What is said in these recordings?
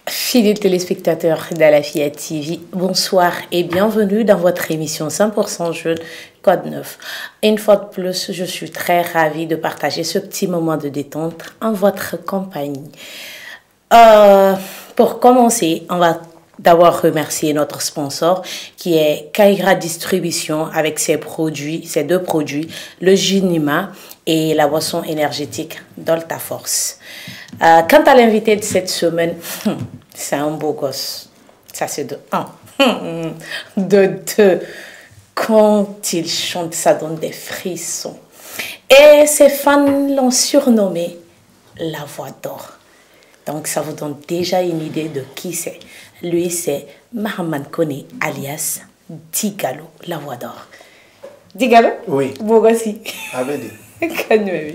Fidèles téléspectateurs d'Alafia TV, bonsoir et bienvenue dans votre émission 100% jeune Code 9. Une fois de plus, je suis très ravie de partager ce petit moment de détente en votre compagnie. Pour commencer, on va d'abord remercier notre sponsor qui est Kaira Distribution avec ses deux produits, le Ginima et la boisson énergétique Dolta Force. Quant à l'invité de cette semaine, c'est un beau gosse. Ça, c'est de un. De deux. Quand il chante, ça donne des frissons. Et ses fans l'ont surnommé la voix d'or. Donc, ça vous donne déjà une idée de qui c'est. Lui, c'est Mahaman Kone, alias Digalo, la voix d'or. Digalo? Oui. Beau gosse. Abedi.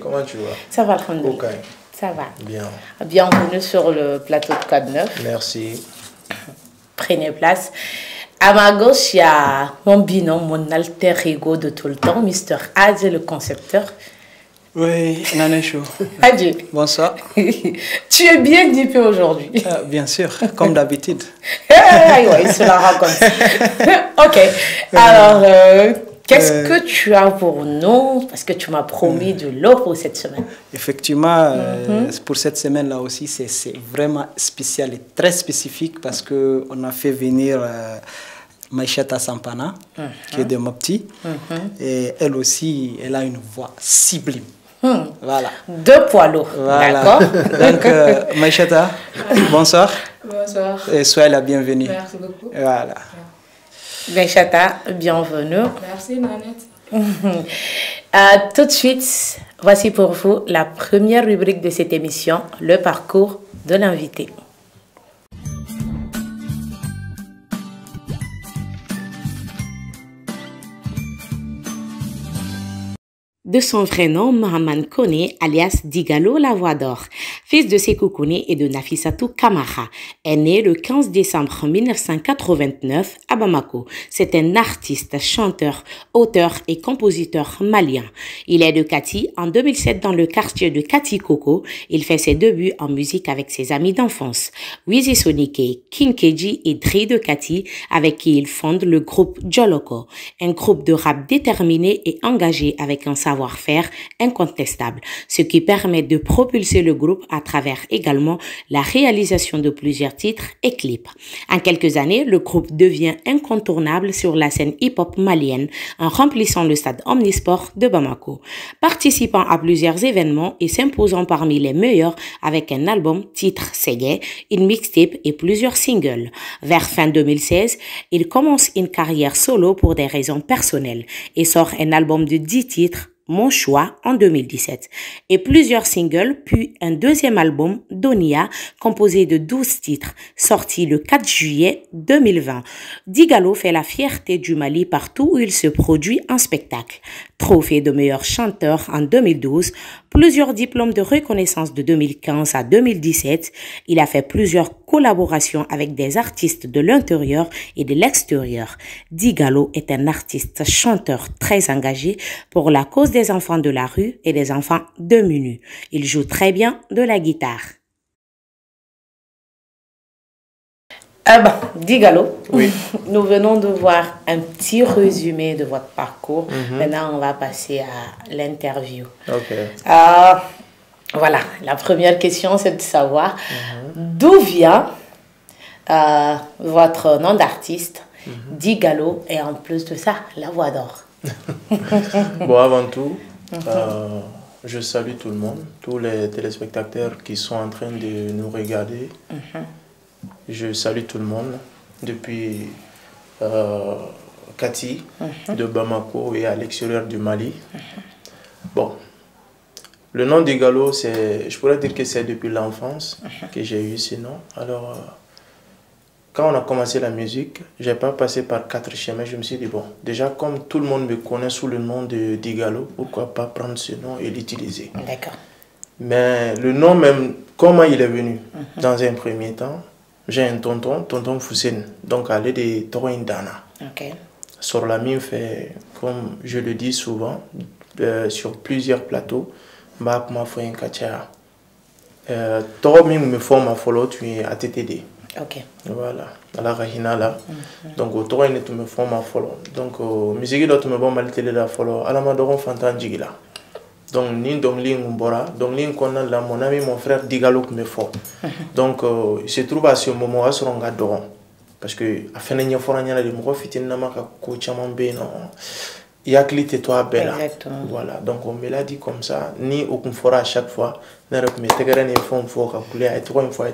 Comment tu vas? Ça va, alhamdoulilah. Ok. Ça va. Bien. Bienvenue sur le plateau de Code 9. Merci. Prenez place. À ma gauche, il y a mon binôme, mon alter ego de tout le temps, Mr. Adje, le concepteur. Oui, Nanesho. Adje. Bonsoir. Tu es bien dupé aujourd'hui. Bien sûr, comme d'habitude. Oui, il se la raconte. Ok. Alors, qu'est-ce que tu as pour nous? Parce que tu m'as promis de l'eau pour cette semaine. Effectivement, pour cette semaine-là aussi, c'est vraiment spécial et très spécifique parce qu'on a fait venir Maïchata Sampana, qui est de Mopti. Et elle aussi, elle a une voix sublime. Voilà. Deux poids lourds. Voilà. D'accord. Donc, Maïchata, bonsoir. Bonsoir. Et soyez la bienvenue. Merci beaucoup. Voilà. Maïchata, bienvenue. Merci, Nanette. Tout de suite, voici pour vous la première rubrique de cette émission, le parcours de l'invité. De son vrai nom, Mahaman Kone, alias Digalo la voix d'or, fils de Sékou Kone et de Nafissatou Kamara, est né le 15 décembre 1989 à Bamako. C'est un artiste, chanteur, auteur et compositeur malien. Il est de Kati en 2007 dans le quartier de Kati Koko. Il fait ses débuts en musique avec ses amis d'enfance, Wizi Sonike, King Keji et Dri de Kati, avec qui il fonde le groupe Joloko, un groupe de rap déterminé et engagé avec un savoir-faire incontestable, ce qui permet de propulser le groupe à travers également la réalisation de plusieurs titres et clips. En quelques années, le groupe devient incontournable sur la scène hip-hop malienne en remplissant le stade Omnisport de Bamako, participant à plusieurs événements et s'imposant parmi les meilleurs avec un album titre Ségué, une mixtape et plusieurs singles. Vers fin 2016, il commence une carrière solo pour des raisons personnelles et sort un album de 10 titres, Mon choix, en 2017, et plusieurs singles, puis un deuxième album, Donia, composé de 12 titres, sorti le 4 juillet 2020. Digalo fait la fierté du Mali partout où il se produit en spectacle. Trophée de meilleur chanteur en 2012, plusieurs diplômes de reconnaissance de 2015 à 2017. Il a fait plusieurs collaborations avec des artistes de l'intérieur et de l'extérieur. Digalo est un artiste chanteur très engagé pour la cause des enfants de la rue et des enfants démunis. Il joue très bien de la guitare. Digalo, Oui. Nous venons de voir un petit résumé de votre parcours. Maintenant, on va passer à l'interview. Ok. Voilà, la première question, c'est de savoir d'où vient votre nom d'artiste, Digalo, et en plus de ça, la voix d'or. Bon, avant tout, je salue tout le monde, tous les téléspectateurs qui sont en train de nous regarder. Je salue tout le monde depuis Kati, de Bamako et à l'extérieur du Mali. Bon, le nom Digalo, je pourrais dire que c'est depuis l'enfance que j'ai eu ce nom. Alors, quand on a commencé la musique, je n'ai pas passé par 4 chemins. Je me suis dit, bon, déjà, comme tout le monde me connaît sous le nom de Digalo, pourquoi pas prendre ce nom et l'utiliser. D'accord. Mais le nom même, comment il est venu? Dans un premier temps, j'ai un tonton Foussine, donc allé de Toroindana. Ok. Sur la mine fait, comme je le dis souvent, sur plusieurs plateaux, ma foi un kacha. Toro me forme à follow, tu es à TTD. Ok. Voilà, à la Rahina là. Donc, au Toro, il me forme à follow. Donc, musique d'autres me bon mal télé la follow. À la Madoron Fantan Jigila. Donc, ni donc ligne Mbora, donc ligne qu'on a là, mon ami, mon frère Digalo me fort. Donc, il se trouve à ce moment là sur un gadoron. Parce que, à fin de fois, il y a des mots fitin namaka coachamon beno. Il y a clité toi bella. Exactement. Voilà, donc on me l'a dit comme ça, ni au confort à chaque fois. N'a pas mis tegara ne font fort calculer à trop une fois.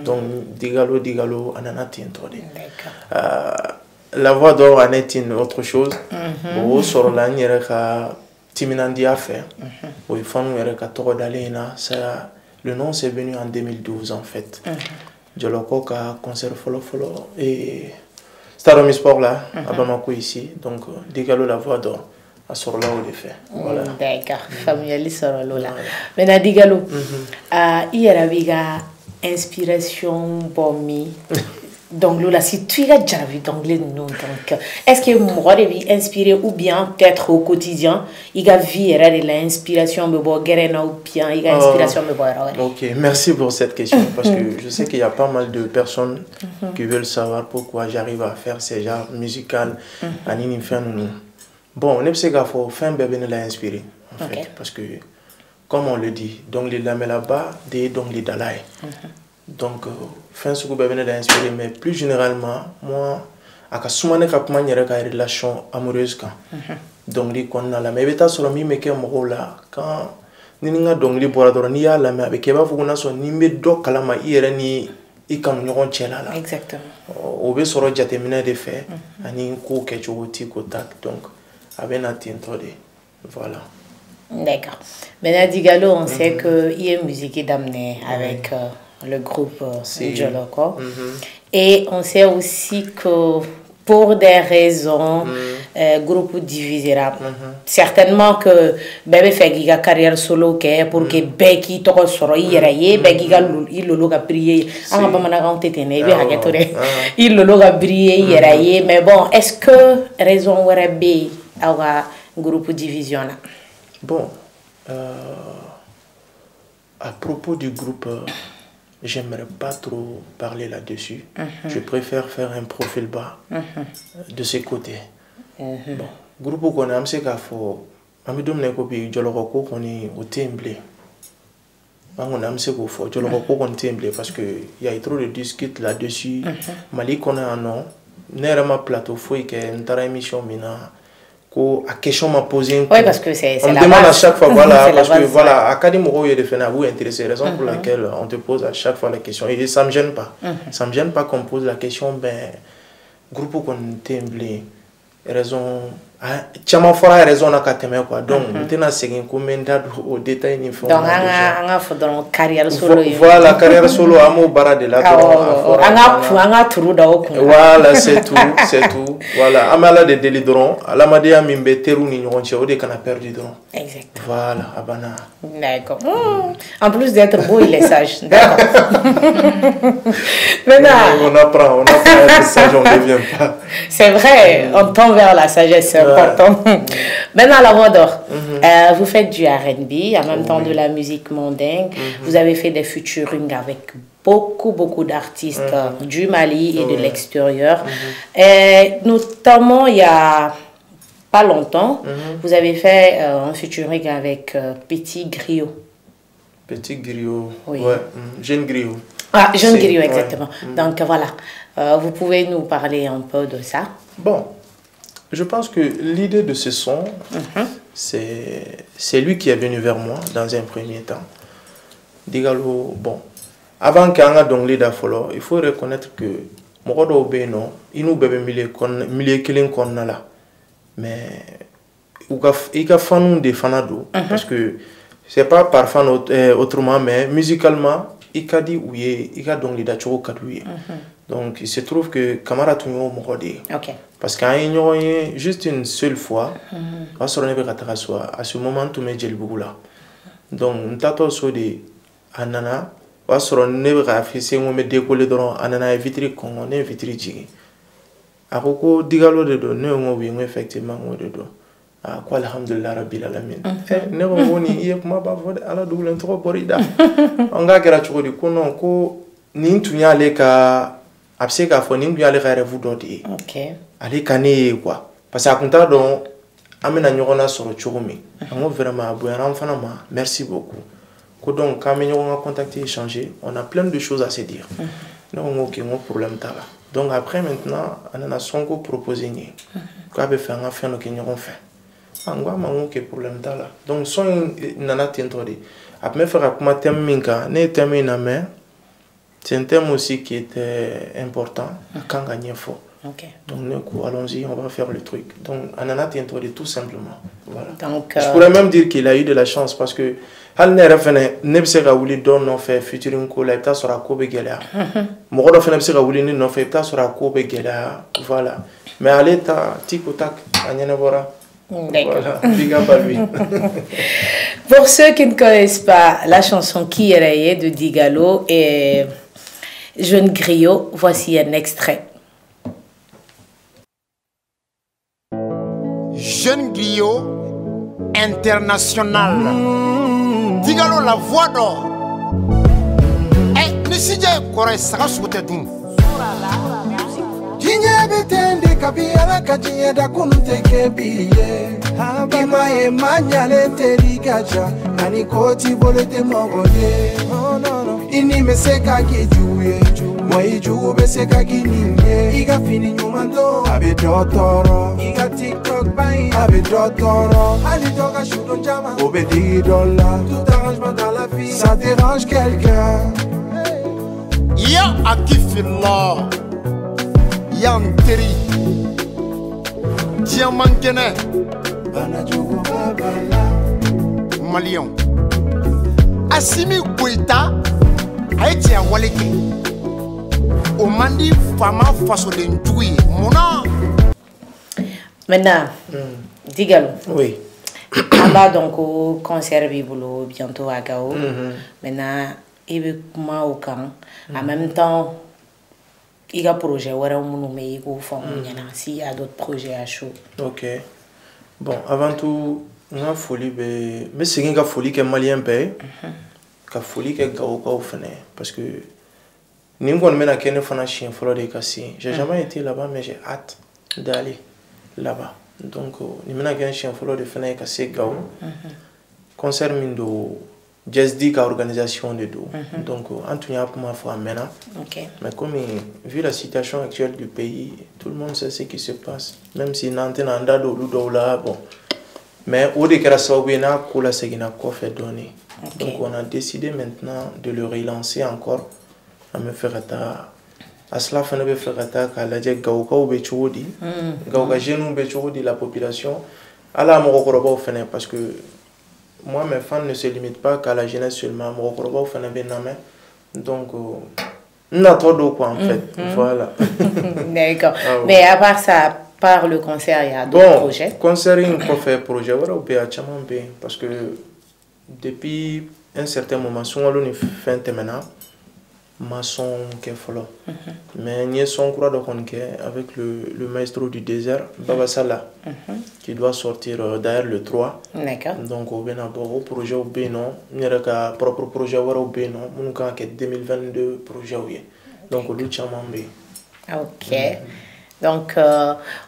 Donc, Digalo, ananati introdé. D'accord. La voix d'or en est une autre chose. Bon, sur la il y a Timinandi à faire. Bon, il faut nous d'aller ça. Le nom c'est venu en 2012 en fait. Je l'ai concert follow et Staromi Sport là, à Bamako ici. Donc, Digalo la voix d'or. À sur là où il fait. Voilà. D'accord. Familial sur là. Maintenant, Digalo, il y a une inspiration pour moi. Donc, là, si tu as déjà vu d'anglais, non. Donc, est-ce que moi, je vais inspirer ou bien peut-être au quotidien, il y a vu l'inspiration de Boguerena ou bien il y a l'inspiration de Boguerena. Ok, merci pour cette question parce que je sais qu'il y a pas mal de personnes qui veulent savoir pourquoi j'arrive à faire ces genres musicaux. Bon, on est sûr qu'il faut faire un bébé l'a inspiré en fait parce que comme on le dit, donc les lamela-bas, donc les dalai. Donc, fin ce que bébé l'a inspiré, mais plus généralement, moi, à ka soumane ka kuma nyere ka relation amoureuse kan. Donc les qu'on a la mais beta sur mi meke mo là quand ni nga donc les bora doro ni ya la mais avec ba fukuna so ni me do kala ma yere ni I kan ñogon cela là. Exactement. O be soro jatemina de fait ani ko ke choti ko tak donc avena tinto de voilà. D'accord. Maintenant Digalo, on sait que il est musique d'amener avec le groupe Joloko. Et on sait aussi que pour des raisons, groupe divisera. Certainement que bébé fait giga carrière solo pour que Becky toko soro iraye, Becky il lolo ga briller. Anga ba mana ga tetene be ha getore. Il lolo ga briller iraye, mais bon, est-ce que raison wara be awa groupe division là? Bon, à propos du groupe, j'aimerais pas trop parler là-dessus. Je préfère faire un profil bas de ces côtés. Bon, groupe qu'on a, c'est qu'il faut, ami domine kopi joloko qu'on est au temblé. On a c'est qu'il faut joloko qu'on temblé parce que il y a trop de disques là-dessus. Mali qu'on a un nom, n'est ma plateau faut que une émission mina. À question m'a posé oui parce que c'est on la demande base. à chaque fois voilà parce que voilà académie il de faire vous intéresser raison pour laquelle on te pose à chaque fois la question et ça me gêne pas qu'on pose la question ben groupe qu'on temblé raison chama fora raison na kateme quoi donc maintenant c'est un commentaire au détail ni fond donc anga fodon carrière solo voilà carrière solo amo bara de là anga turu da okun voilà c'est tout voilà amala de délidron alamadia mimbe teru ni nyonche ode kana perdu don exact voilà abana d'accord en plus d'être beau il est sage d'accord maintenant on apprend à être sage on devient pas c'est vrai on tend vers la sagesse c'est important. Maintenant la voix d'or vous faites du R&B en même temps de la musique mondaine vous avez fait des featuring avec beaucoup d'artistes du Mali et de l'extérieur et notamment il y a pas longtemps vous avez fait un featuring avec Petit Griot. Petit Griot, oui. Ouais, Jeune Griot. Ah, Jeune Griot, exactement. Donc voilà, vous pouvez nous parler un peu de ça? Bon, je pense que l'idée de ce son, c'est lui qui est venu vers moi dans un premier temps. Digalo, bon, avant qu'il y ait donc l'idée follow, il faut reconnaître que mon non, il nous bébé milieu killing qu'on a là, mais il y a fan de fanado parce que c'est pas par fan autrement, mais musicalement il a dit oui, il a donc l'idée choko kadouye. Donc, il se trouve que Camara tout le monde m'a Ok. parce qu'à juste une seule fois, à ce moment, tout me dit le là. Donc, on t'a tout dit, Anana, on a fait on me décoller dans Anana vitri on est vitri jigi. À quoi digalo de do, ne on effectivement on de do. Ah quoi alhamdulillah rabbil alamin. Ne on ni yek ma ba vode ala double trop borida. On ga kera choko di kono ko ni tunya ale ka abse ka fo ni ale ka revu dodi. Ok. Ale kane quoi. Parce que kunta don amena nyona soro choko mi. Amo vraiment aboyana mfana ma. Merci beaucoup. Ko donc quand on a contacté échanger, on a plein de choses à se dire. Non OK, mon problème ta là. Donc après maintenant, on a sonko proposé ni. Quoi be faire un affaire no kenyon fait. Angwa mango ke problème ta là. Donc son nana tentori. Après faire comme thème minka, ne thème na mais c'est un thème aussi qui était important quand gagner fort. Ok. Donc allons-y, on va faire le truc. Donc Anana tentori tout simplement. Voilà. Donc je pourrais même dire qu'il a eu de la chance parce que hal ne refene ne be se ka wuli don no fait featuring ko la ta sera ko be gela mo do fene be se ka wuli ni no fait ta sera ko be gela voilà mais allez ta tic au tac anyane bora voilà big up à lui. Pour ceux qui ne connaissent pas la chanson Qui est rayée de Digalo et Jeune Griot, voici un extrait. Jeune Griot international. Digalo la voix d'or. Eh, nisije kore saka soute dum. Jinye betende kabiala kajiye da kunuteke biye. Ima e manyale terikaja. Nani koti bolete mogoye. Ini meseka kijuye. Moi jugu beseka gininye. Iga fini nyumando. Abe dotoro. Iga TikTok bain. Abe dotoro. Ali toga shudo jama. Obe $10. Tout arrangement dans la vie. Ça dérange quelqu'un. Ya akifillah. Yan teri. Diamant kene. Bana jugu babala. Malion. Assimi Goïta. Haïti a waleke. O mandi fama faso de njouye. Mona. Maintenant, Digalo. Oui. On va donc au concert Bibolo bientôt à Gao. Maintenant, il veut comment au camp. En même temps, il y a un projet où on met s'il y a d'autres projets à chaud. OK. Bon, avant tout, on a folie mais c'est une folie que malien paye. Ka folie que Gao Gao fait parce que ni on mena kene fana chien follow de Kassi. J'ai jamais été là-bas mais j'ai hâte d'aller là-bas. Donc ni mena kene chien follow de fana Kassi Gao. Concert mindo Jazz Dick organisation de do. Donc Antonia pour ma foi maintenant. OK. Mais comme vu la situation actuelle du pays, tout le monde sait ce qui se passe. Même si Nantes n'anda do là bon. Mais au décret ça obéna kola segina ko fait donner. Donc on a décidé maintenant de le relancer encore à me faire à cela fait ne faire à la dire gauka ou bechodi gauka jeune bechodi la population à la morokoroba fait parce que moi mes fans ne se limitent pas qu'à la jeunesse seulement morokoroba fait bename donc on a trop d'eau quoi en fait voilà. D'accord. Mais à part ça, par le concert, il y a d'autres projets. Concert on fait projet voilà au parce que depuis un certain moment, si on a fait un terminal, maçon qui est follow. Mais nous sommes avec le maestro du désert, Baba Salah, qui doit sortir d'ailleurs le 3. D'accord. Donc, on a un projet au Bénin, on a un propre projet au Bénin, on a un 2022 projet. Donc, on a OK. Donc,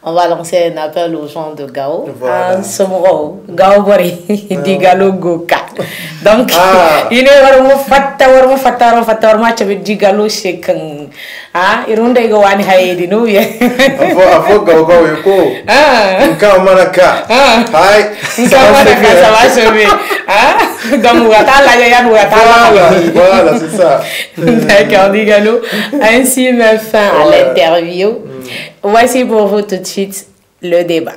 on va lancer un appel aux gens de Gao. Voilà. Somro, Gao Bori, Digalo Goka. Donc, il est vraiment Digalo Shekang. Ah, Irunda Gowan Haidi, no, yeah. Avo Gao Gao Yoko. Nka Manaka. Hi. Nka Manaka, ça va sauver. Ah, donc, voilà, c'est ça. D'accord, Digalo. Ainsi met fin à l'interview. Voici pour vous tout de suite le débat.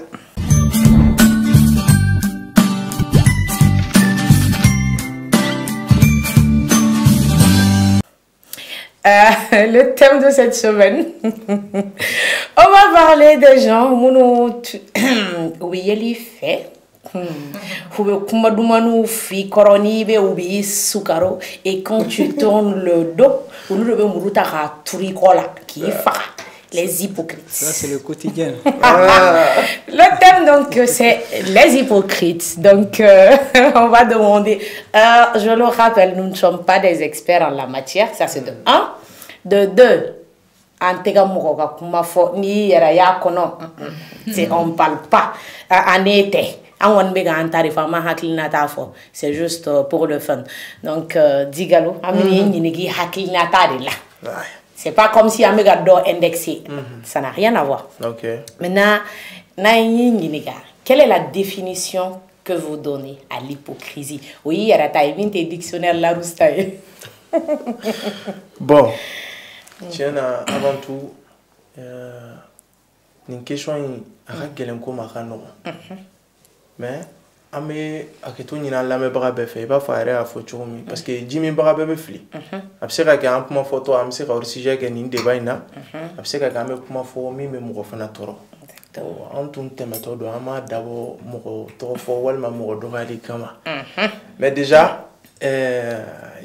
le thème de cette semaine. On va parler des gens où il fait. Et quand tu tournes le dos, les hypocrites. Ça, c'est le quotidien. Le thème, donc, c'est les hypocrites. Donc, on va demander... je le rappelle, nous ne sommes pas des experts en la matière. Ça, c'est de 1. De 2. On ne parle pas. En été. C'est juste pour le fun. Donc, Digalo, c'est pas comme si on a indexé. Ça n'a rien à voir. Ok. Maintenant, quelle est la définition que vous donnez à l'hypocrisie? Oui, il y a un dictionnaire là. Bon, tiens, avant tout, une question est mais ame aketo nyina lame brabe fe ba fa area fo chumi parce que jimi brabe be fli abseka ka ampuma photo am se ka orsije ke ni de baina abseka ka me kuma fo mi me mo fana toro antum temeto do ama dabo mo to fo walma mo do gali kama mais déjà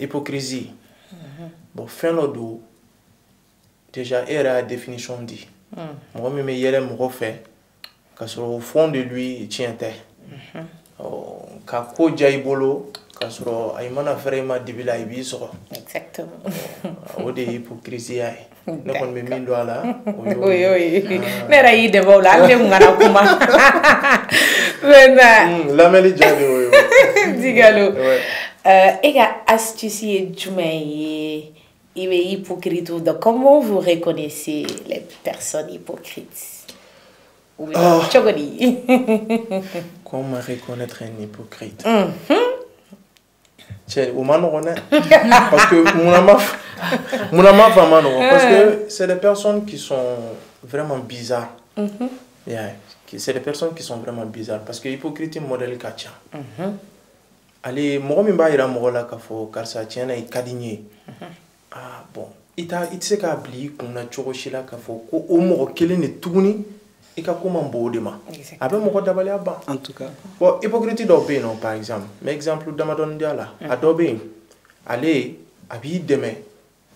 hypocrisie bon fin lo do déjà era définition dit mo mi me yele mo fait ka sur au fond de lui tient ka ko jaibolo ka soro ay mana vraiment dibila ibi so exactement o de hypocrisie ay ne kon me min do ala oui ne rayi de bola le ngara kuma la meli jabi oui Digalo ega astuce jumay ibe hypocrite de comment vous reconnaissez les personnes hypocrites? Comment reconnaître un hypocrite? Parce que parce que c'est des personnes qui sont vraiment bizarres. C'est des personnes qui sont vraiment bizarres parce que hypocrite modèle kacha. Allez, moi mi ba ira mo la ka fo karsa tiena i kadinye. Ah bon, ita itse ka bli kuna choko shila ka fo ko o mo kele ne tuguni. Et comment bodema avec mon d'abali aba En tout cas. Bon, hypocrite d'obé non par exemple. Mais exemple d'amadon diala adobé allez abi demain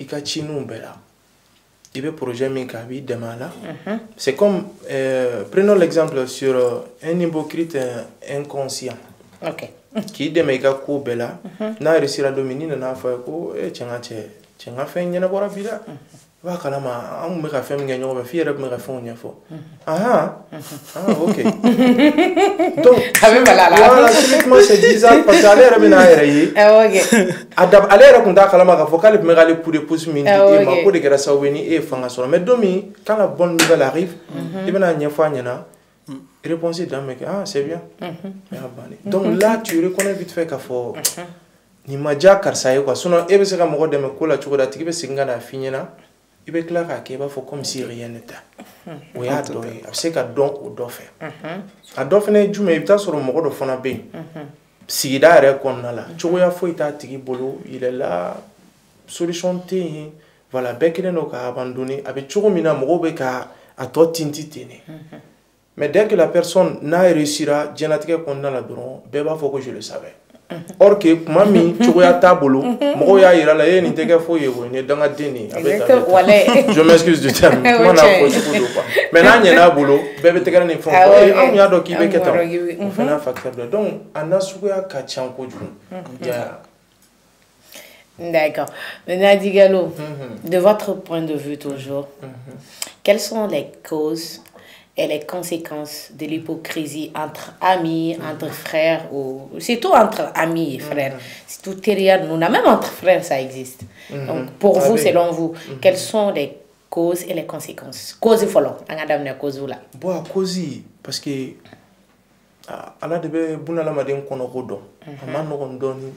ika chinu bela. Il veut projet mais kabi demain là. C'est comme prenons l'exemple sur un hypocrite inconscient. OK. Qui demain ika ko bela na réussir à dominer na fa ko e chenga fe nyana bora bila. Va kalama am me ka fem ngenyo ba fi rep me ka fon nyafo ok donc voilà typiquement c'est bizarre parce que aller rabina ayre ok adab aller rakunda kalama ka fokal me gale pour des pouces mindi et ma ko de grâce au weni et fanga solo mais domi quand la bonne nouvelle arrive il bena nyafo nyana réponse dans mec c'est bien donc là tu reconnais vite fait ka fo ni maja karsaye quoi sinon e be se ka mo de me ko la chuko da tikibe singa na finyena il est clair qu'il va faire comme si rien n'était. Oui, c'est qu'à don ou d'offre. À d'offre, tu m'as dit sur le mot de Fonabe. Si il a répondu là, tu vois, il a tiré bolo, il est là, solution T. Voilà, bec il n'a abandonné. Avec toujours mina morobeka à toi tintitene. Mais dès que la personne n'a réussira, j'ai n'attiré qu'on a la dron, beba faut que je le savais. Or que mami tu vois tabolo mo ya ira la yeni teke fo yego ni danga deni je m'excuse du terme comment on a fait mais là il y a bolo bébé teke na fo on ya do ki be ketan on fait un facteur de donc ana suya ka chanko ju ya d'accord. Maintenant Digalo, de votre point de vue toujours, quelles sont les causes et les conséquences de l'hypocrisie entre amis, entre frères, ou surtout entre amis et frères. C'est tout derrière nous, même entre frères, ça existe. Donc, pour vous, selon vous, quelles sont les causes et les conséquences? Cause follow, on cause là. Bon, cause parce que à la début, bon la madame qu'on a rodon, on a donné,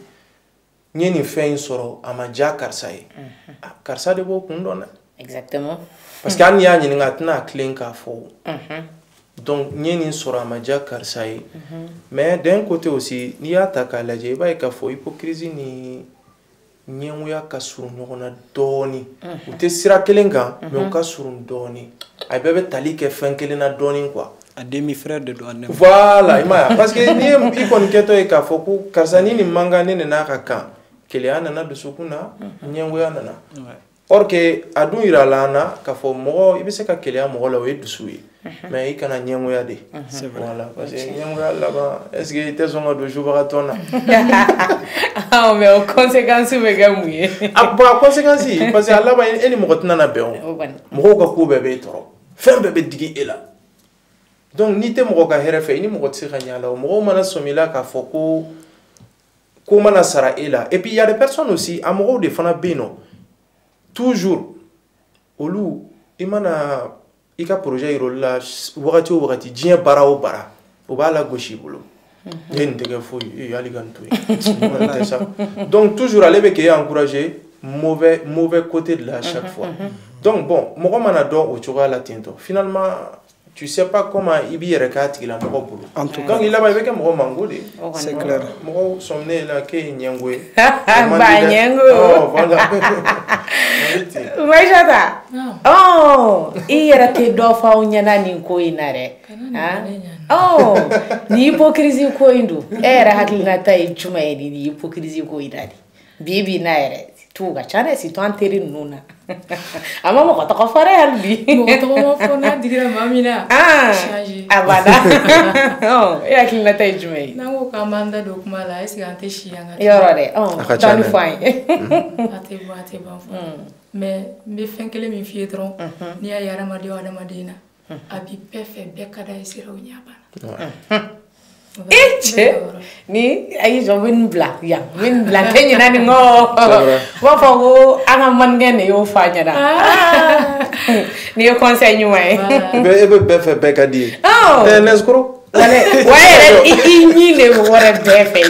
ni ni fait une soro, à ma dia karsaï, karsa de beau qu'on donne. Exactement. Parce qu'il y a une clé qui faux. Donc, il y a une sorte de magia karsaï. Mais d'un côté aussi, il y a ta calage, il y a une hypocrisie ɲɛngoya ka surun ɲɔgɔn na dɔɔni u tɛ sira kelen kan mais u ka surun dɔɔni a bɛɛ bɛ tali kɛ fɛn kelen na dɔɔni quoi a demi-frère de doigt voilà parce que ni i kɔni kɛtɔ ye k'a fɔ ko karisa ni nin man kan ne ni n'a ka kan keleya nana dusukun na ɲɛngoya nana or que a dun yira la an na k'a fɔ mɔgɔ i bɛ se ka keleya mɔgɔ la o ye dusu ye mais i kana ɲɛngoya de voilà parce que ɲɛngoya laban est ce que i tɛ sɔn ka don subagatɔ na mais o conséquence bɛ kɛ mun ye bon a conséquence parce que a laban e ni mɔgɔ tɛna na bɛn o mɔgɔw ka ko bɛɛ b'e tɔɔrɔ fɛn bɛɛ bɛ digi e la donc n'i tɛ mɔgɔ ka hɛrɛ fɛ i ni mɔgɔ tɛ se ka ɲɛ a la o mɔgɔw mana sɔmi la k'a fɔ ko mana sara e la et puis il y a des personnes aussi a mɔgɔw de fana bɛ yen nɔ toujours olu i mana i ka projet yira olu la wagati o wagati diɲɛ baara o baara o b'a la gosi i bolo e nin tɛ kɛ foyi hali ka nin to yen tɛ ça donc toujours ale bɛ k'e encourager mauvais côté de la chaque fois donc bon mɔgɔ mana dɔn o cogoya la ten tɔ finalement tu sais pas comment i b'i yɛrɛ k'a tigila mɔgɔ bolo donc i laban i bɛ kɛ mɔgɔ mango de c'est clair mɔgɔw sɔminen la k'e ye ɲɛngo ye ba ɲɛngo Maïchata oh i yɛrɛ tɛ dɔ fɔ aw ɲɛna nin ko in na dɛ oh ni hypocrisie ko in don e yɛrɛ hakilinata ye jumɛn ye ni hypocrisie ko in na de bi na yɛrɛ tu ka ca dɛ surtout an teri ninnu na a ma mɔgɔ tɔgɔ fɔ dɛ hali bi mɔgɔ tɔgɔ ma fɔ n'a digira maa min na changer a bada e hakilinata ye jumɛn ye n'an ko k'an b'an da don kuma la est ce que an tɛ si an ka yɔrɔ dɛ dɔɔni fɔ an ye a tɛ ban fɔ mais n bɛ fɛn kelen min f'i ye dɔrɔn n'i y'a ye adamaden o adamaden na a b'i bɛɛ fɛ bɛɛ ka d'a ye siraw ɲɛ banna cɛ ni ayi jɔ bɛ nin bila yan bɛ nin bila tɛ ɲinɛ nin kɔ b'a fɔ ko an ka manikɛ de y'o f'a ɲɛna ni ye conseil ɲuman ye e bɛ bɛɛ fɛ bɛɛ ka di ye tɛ nɛsikoro wa yɛrɛ i ɲi de wɔrɛ bɛɛ fɛ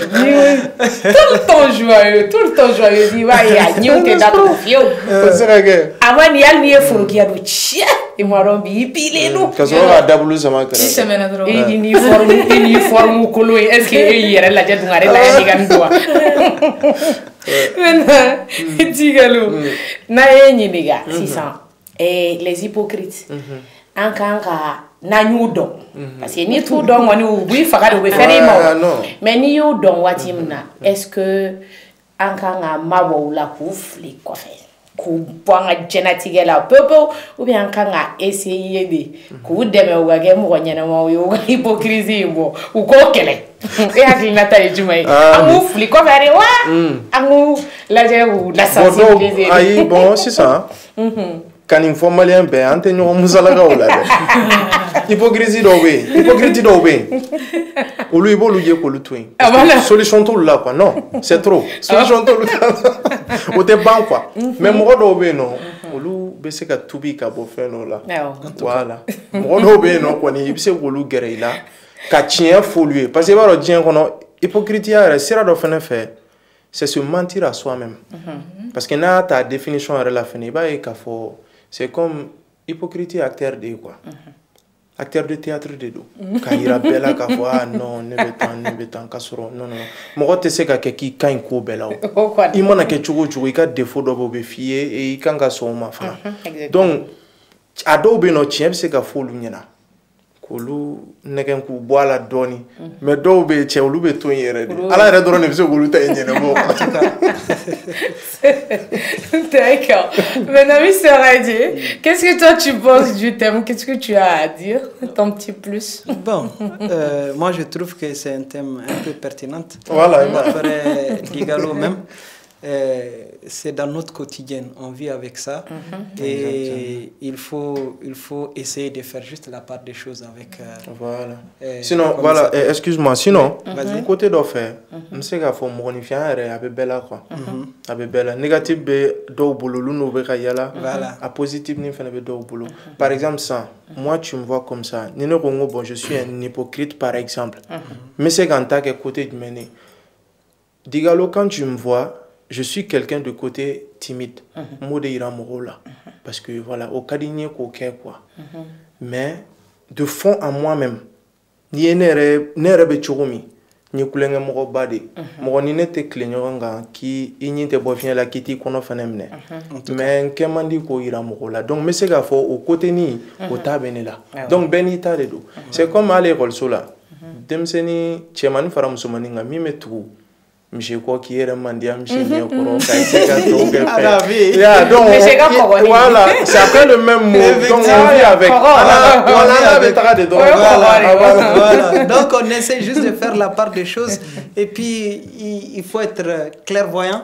tout le temps joyeux i b'a ye a ɲiw tɛ datugu fiyewu o se ka kɛ a ma ni hali n'i ye forokiya don tiɲɛ i ma dɔn bi i pilen don ka sɔrɔ k'a dabulu sama kɛrɛfɛ i sɛmɛna dɔrɔn i ni forme kolo ye est ce que e y'i yɛrɛ lajɛ dun a yɛrɛ lajɛ n'i ka nin don wa maintenant Digalo n'a ye ɲininka sisan les hypocrites an kan ka n'an y'u dɔn parce que n'i t'u dɔn kɔni u b'i faga de u bɛ fɛn i ma mais n'i y'u dɔn waati min na est ce que an kan ka mabɔ u la k'u fili kɔfɛ k'u bɔ an ka jɛnatigɛ la pewu ou bien an kan ka essayer de k'u dɛmɛ u ka kɛ mɔgɔ ɲɛnamaw ye u ka hypocrisie in bɔ u k'o kɛlɛ e hakilinata ye jumɛn ye an k'u fili kɔfɛ de wa an k'u lajɛ k'u lasensibiliser ayi bon sisan ka nin fɔ maliyɛn bɛɛ an tɛ ɲɔgɔn musalakaw la dɛ hypocrisie dɔw bɛ yen hypocrite dɔw bɛ yen olu i b'olu ye k'olu to yen solution t'olu la quoi non c'est trop solution t'olu la o tɛ ban quoi mais mɔgɔ dɔw bɛ yen nɔ olu bɛ se ka tubi ka bɔ fɛn dɔw la voilà mɔgɔ dɔw bɛ yen nɔ kɔni i bɛ se k'olu gɛrɛ i la ka tiɲɛ f'olu ye parce que i b'a dɔn diɲɛ kɔnɔ hypocriteya yɛrɛ sira dɔ fana fɛ c'est se mentir à soi-même parce que n'a y'a ta définition yɛrɛ la fana i b'a ye k'a fɔ c'est comme hypocrite acteur de quoi acteur de théâtre de do ka yira bɛɛ la k'a fɔ ah non ne bɛ tan ka sɔrɔ non mɔgɔ tɛ se ka kɛ k'i ka ɲi ko bɛɛ la o i mana kɛ cogo o cogo i ka défaut dɔ bɛ f'i ye i kan ka sɔn o ma fana donc a dɔw bɛ yen nɔ tiɲɛ bɛ se ka fɔ olu ɲɛna k'olu nɛgɛn k'u bɔ a la dɔɔni mais dɔw bɛ yen cɛ olu bɛ to yen yɛrɛ de ala yɛrɛ dɔrɔn de bɛ se k'olu ta in ɲɛnabɔ D'accord. Maintenant, Mister Radi, qu'est-ce que toi tu penses du thème? Qu'est-ce que tu as à dire? Ton petit plus. Bon, moi je trouve que c'est un thème un peu pertinent. Voilà. D'après Digalo même, c'est dans notre quotidien, on vit avec ça. Et il faut essayer de faire juste la part des choses avec... voilà. Sinon, voilà, excuse-moi, sinon, côté d'offert, je sais qu'il faut modifier un peu belle quoi. Un peu belle. Négatif, d'eau boulot, l'une be kayala. Voilà. A positif, ni fait d'eau boulot. Par exemple, ça, moi tu me vois comme ça. Nino Congo, bon, je suis un hypocrite par exemple. Mais c'est quand t'as côté de mener. Digalo, quand tu me vois, je suis quelqu'un de côté timide. Moi, de ira là. Parce que voilà, au cadigné, quoi. Mais de fond à moi-même, ni nere be chogomi. ni kulenga mɔgɔ ba de mɔgɔ ni ne tɛ tile ɲɔgɔn kan k'i ɲi tɛ bɔ fiɲɛ la k'i t'i kɔnɔ fɛnɛ minɛ mais n kɛ man di k'o yira mɔgɔ la donc n bɛ se k'a fɔ o côté ni o ta bɛ ne la donc bɛɛ n'i ta de don c'est comme hali ekɔliso la denmisɛnnin cɛmani fara musomanin kan min bɛ tugu misi kɔ k'i yɛrɛ man di a misi ɲɛkɔrɔ ka essayer ka tɔw kɛ fɛn donc voilà c'est après le même mot donc on vit avec voilà bɛ taga de dɔrɔn voilà donc on essaie juste de faire la part des choses et puis il faut être clairvoyant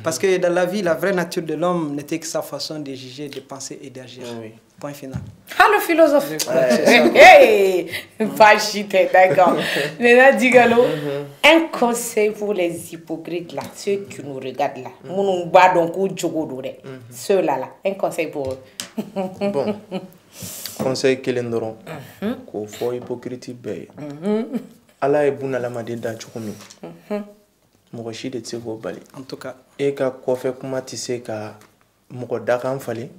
parce que dans la vie la vraie nature de l'homme n'était que sa façon de juger, de penser et d'agir. Point final. Ah, le philosophe. Hey, pas chité, d'accord. Nena Digalo, un conseil pour les hypocrites là, ceux qui nous regardent là. Mon bas donc ou djogodore. Ceux là, un conseil pour eux. Bon. Conseil kelen dɔrɔn. Ko fɔ hypocrite bɛɛ ye. Ala ye bunadamaden da cogo min. Mɔgɔ si de tɛ se k'o bali. En tout cas. E ka kɔfɛ kuma tɛ se ka mɔgɔ dakan falen.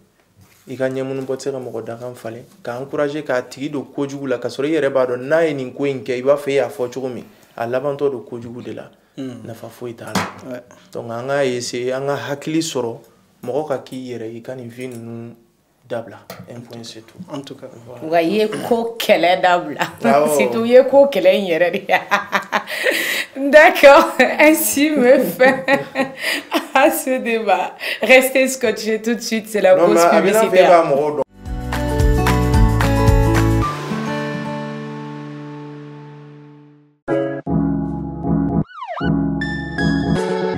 I ka ɲɛmunu bɔ tɛ se ka mɔgɔ dakan falen. Ka encourager k'a tigi don kojugu la. Ka sɔrɔ I yɛrɛ b'a dɔn n'a ye nin ko in kɛ I b'a fɔ e y'a fɔ cogo min. A labantɔ don kojugu de la. Nafa foyi t'a la. Donc an ka essayer an ka hakili sɔrɔ mɔgɔ ka k'i yɛrɛ I ka nin vie ninnu dabla. Un point c'est tout. En tout cas. Wa ye ko kɛlɛ dabla. Surtout ye ko kɛlɛ in yɛrɛ de. D'accord, ainsi me fait à ce débat. Restez scotchés tout de suite, c'est la pause publicitaire.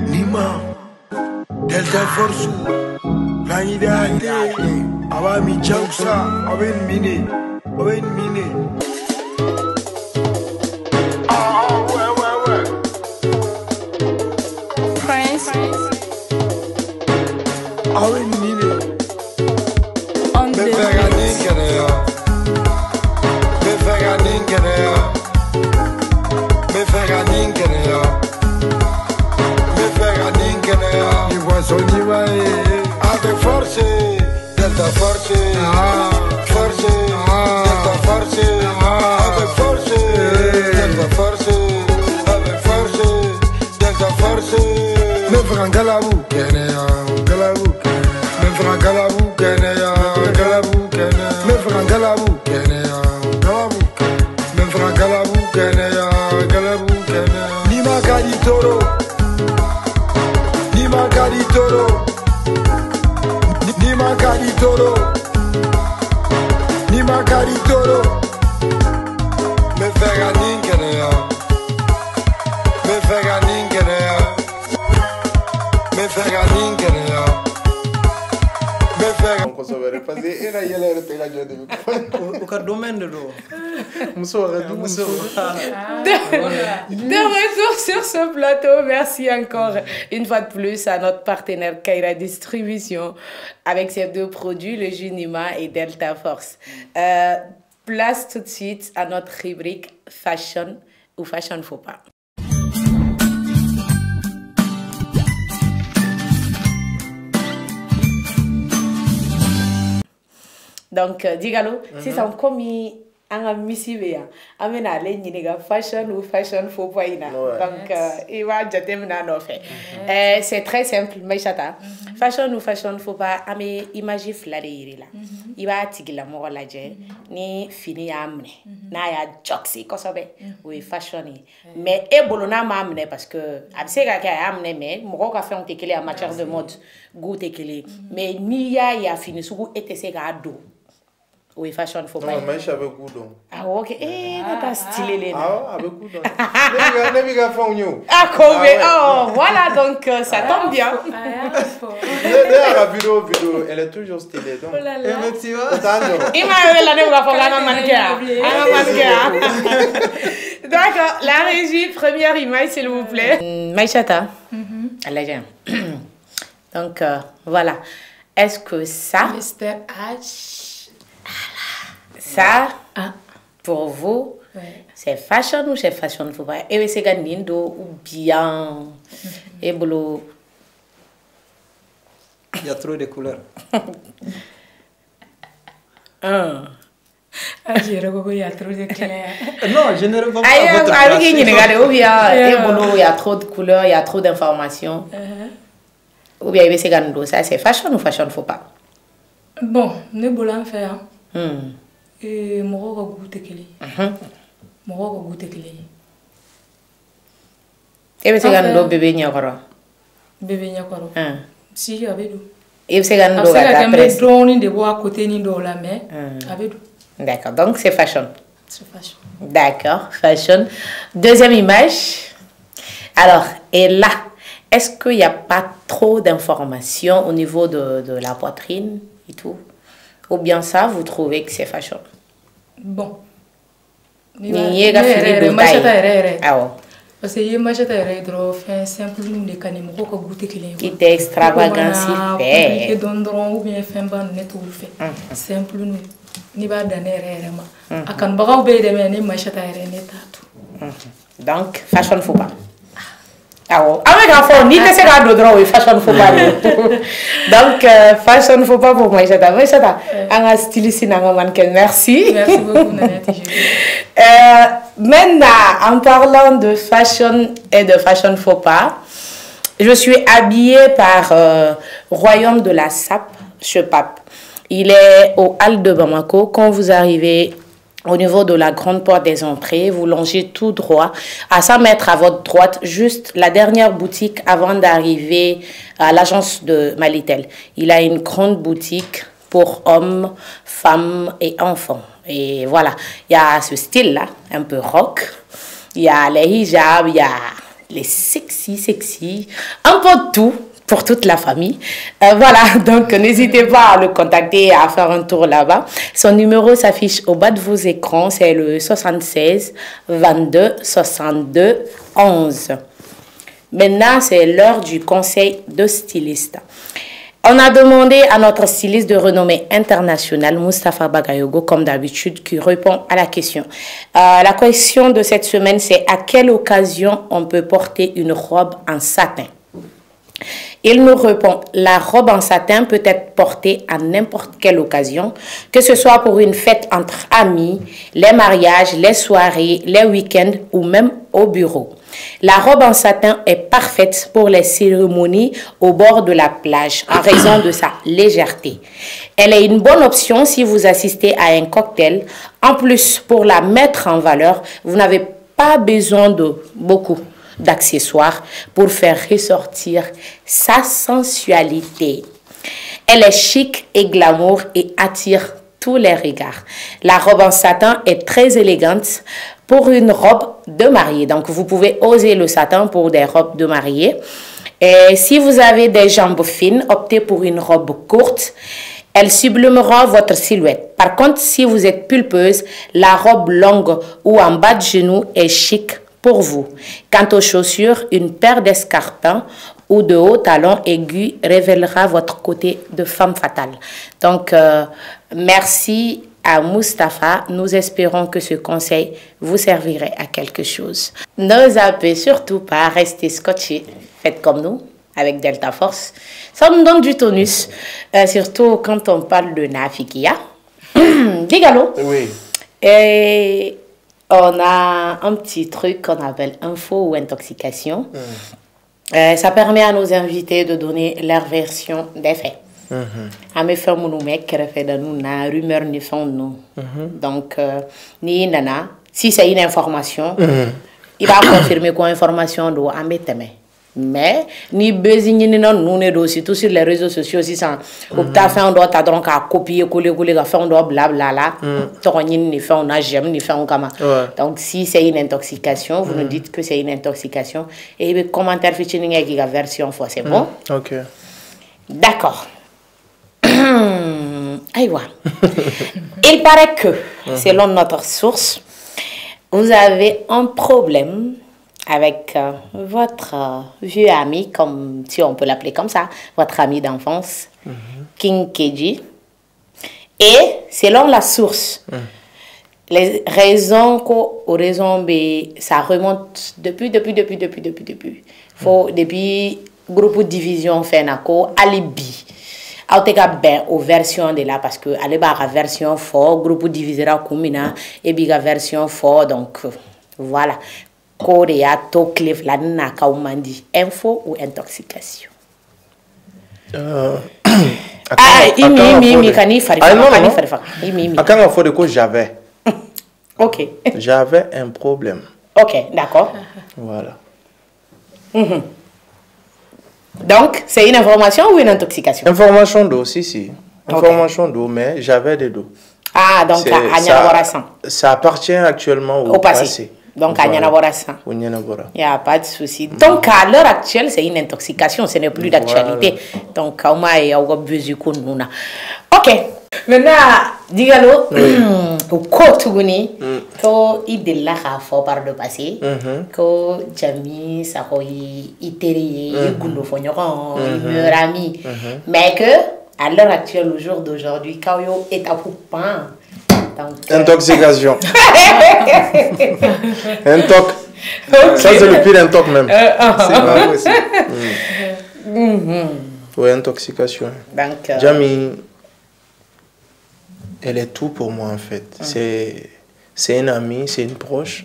Nima, Delta Force, Lanida, Awami Chausa, Awen Mine, Awen Mine. Awen Mine, me veganin kenea, me veganin kenea, me veganin kenea, me veganin kenea. Ni poisson ni vai, avec force, Delta Force, force, Delta Force, avec force, Delta Force, avec force, Delta Force. Me vegan galabu kenea, galabu. Galabu kenea, galabu kenea. Me fera galabu kenea, galabu. Me fera galabu kenea, galabu kenea. Ni magari toro, ni magari toro, ni magari toro, ni magari toro. Me fera ninkenea, me fera ninkenea, me fera ninkenea. De retour sur ce plateau, merci encore une fois de plus à notre partenaire Kaira Distribution avec ses deux produits, le jus Nima et Delta Force. Place tout de suite à notre rubrique Fashion ou Fashion Faux pas. Donc, Digalo, si ça comme un missive, amène à l'éniga fashion ou fashion faux pas. Donc, il va jeter maintenant fait. C'est très simple, Maïchata. Fashion ou fashion faux pas, amé imagine flatter là. Il va tirer la morale là, ni fini amne. Na ya joxi kosobe, oui fashion. Mais et bolona m'amne parce que absega qui a amne mais mon ka fait on tekele en matière de mode, goût tekele. Mais ni ya fini sous et sega do. Oui, fashion, faut pas. Non, mais j'avais goût donc. Ah, ok. Eh, t'as stylé les. Ah, avec goût donc. Ah, comme. Oh, voilà, donc ça tombe bien. La vidéo, elle est toujours stylée. Donc. Effectivement. Il m'a eu l'année où on va faire un mannequin. D'accord, la régie, première image, s'il vous plaît. Maïchata. Donc, voilà. Est-ce que ça. Mr. H. Ça, pour vous, c'est fashion ou c'est fashion? Faut pas. Et c'est ganindo ou bien. Et boulot. Il y a trop de couleurs. Ah, il y a trop de clair. Non, je ne réponds pas Aïe, à votre avec question. une regardez, ou bien il y a trop de couleurs, il y a trop d'informations. Ou bien il y a ça, c'est fashion ou fashion faut pas? Bon, ne bolan faire. Et moi, je goûte kili. Moi, je goûte kili. Et c'est quand bébé nyakoro. Bébé nyakoro. Si j'avais d'eau. Et c'est quand l'eau gâte après. Drone de bois à côté ni d'eau la mer. Avec d'eau. D'accord, donc c'est fashion. C'est fashion. D'accord, fashion. Deuxième image. Alors, et là, est-ce qu'il n'y a pas trop d'informations au niveau de la poitrine et tout? Ou bien ça, vous trouvez que c'est fashion? Bon. Parce que je m'achète un drôle simple de canem ko goûter qu'il qui est extravagant si fait ou bien fin ban net ou fait simple nous ni ba danere ma akan bagaw be de mais ni m'achète un net donc fashion faut pas avec un fond ni te sera de drôle fashion faut pas donc fashion faut pas pour moi ça un styliste nanga mannequin merci beaucoup Nanette. Maintenant, en parlant de fashion et de fashion faux pas, je suis habillée par Royaume de la Sape, Chepape. Il est au Hall de Bamako. Quand vous arrivez au niveau de la grande porte des entrées, vous longez tout droit. À 100 mètres à votre droite, juste la dernière boutique avant d'arriver à l'agence de Malitel. Il a une grande boutique pour hommes, femmes et enfants. Et voilà, il y a ce style-là, un peu rock. Il y a les hijabs, il y a les sexy, un peu de tout pour toute la famille. Voilà, donc n'hésitez pas à le contacter et à faire un tour là-bas. Son numéro s'affiche au bas de vos écrans, c'est le 76 22 62 11. Maintenant, c'est l'heure du conseil de styliste. On a demandé à notre styliste de renommée internationale, Moustapha Bagayogo, comme d'habitude, qui répond à la question. La question de cette semaine, c'est à quelle occasion on peut porter une robe en satin? Il nous répond, la robe en satin peut être portée à n'importe quelle occasion, que ce soit pour une fête entre amis, les mariages, les soirées, les week-ends ou même au bureau. La robe en satin est parfaite pour les cérémonies au bord de la plage en raison de sa légèreté. Elle est une bonne option si vous assistez à un cocktail. En plus, pour la mettre en valeur, vous n'avez pas besoin de beaucoup d'accessoires pour faire ressortir sa sensualité. Elle est chic et glamour et attire tous les regards. La robe en satin est très élégante pour une robe de mariée. Donc, vous pouvez oser le satin pour des robes de mariée. Et si vous avez des jambes fines, optez pour une robe courte. Elle sublimera votre silhouette. Par contre, si vous êtes pulpeuse, la robe longue ou en bas de genou est chic pour vous. Quant aux chaussures, une paire d'escarpins ou de hauts talons aigus révélera votre côté de femme fatale. Donc, merci à Moustapha. Nous espérons que ce conseil vous servirait à quelque chose. Ne zappez surtout pas, restez scotchés. Faites comme nous, avec Delta Force. Ça nous donne du tonus, surtout quand on parle de Nafikia. Digalo. Oui. Et on a un petit truc qu'on appelle info ou intoxication. Ça permet à nos invités de donner leur version des faits. Ame fait mon mec qui fait de nous na rumeur ni fond nous. Donc ni nana si c'est une information, il va confirmer quoi information do ame teme. Mais ni besoin ni non nous ne aussi tout sur les réseaux sociaux aussi ça ou ta fait on doit ta donc à copier coller à faire on doit blabla là torni ni fait on a j'aime ni fait on kama. Donc si c'est une intoxication, vous nous dites que c'est une intoxication et les commentaires featuring avec la version fois c'est bon. OK. D'accord. Aïwa. Il paraît que, selon notre source, vous avez un problème avec votre vieux ami, comme si on peut l'appeler comme ça, votre ami d'enfance, King Keji. Et selon la source, les raisons ça remonte depuis. Faut depuis groupe de division fait alibi. Auteka ben aux versions de là parce que allez ba la version fort groupe divisera kumina et biga version fort donc voilà. Korea to clef la na kaumandi info ou intoxication. J'avais. Ok. J'avais un problème. Ok, d'accord. Voilà. Donc, c'est une information ou une intoxication? Information d'eau, si. Information d'eau, mais j'avais des dos. Ah, donc, ça appartient actuellement au passé. Donc, à Nyanabora-san. Il n'y a pas de souci. Donc, à l'heure actuelle, c'est une intoxication, ce n'est plus d'actualité. Donc, on a besoin de nous. Ok. Maintenant, Digalo, au Kotuguni, il est là par le passé, que Jami, Sahoyi, Iteri, Gundofognoron, Murami, mais que, à l'heure actuelle, au jour d'aujourd'hui, Kayo est à Poupin. Intoxication. Intox. Okay. Ça, c'est le pire intox même. C'est pas possible. Oui, intoxication. Jami, elle est tout pour moi en fait. C'est une amie, c'est une proche.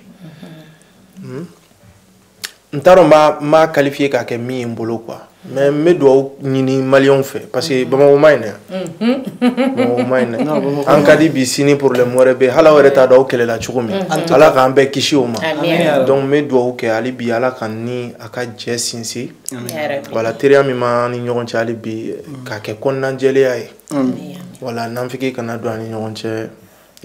Ntaro ma qualifié comme mi mbolo quoi. Mais me doit ni Malion fait parce que bon maine. Bon maine. En cas de bisini pour le morebe, hala oreta do kele la chukumi. Ala ka ambe kishi oma. Donc me doit que ali bi ala kan ni aka jessinsi. Voilà teria mi ma ni nyon chali bi ka ke konnan jele ay. Voilà n'amfiki kana do ni nyon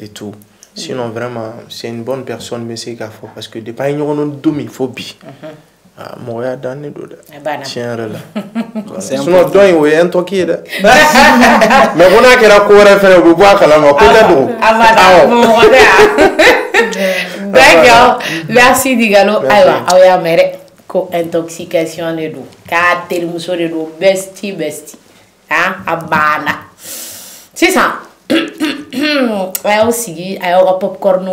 et tout. Sinon vraiment c'est une bonne personne mais c'est gafo parce que de pas nyon domi phobie. Moya dani do de tiens là sinon don yi en toki de mais bona kera ko refere bu bois kala no ko do d'accord merci Digalo aywa awya mere ko intoxication de do ka termuso de do besti hein abana c'est ça. Aussi, alors popcorn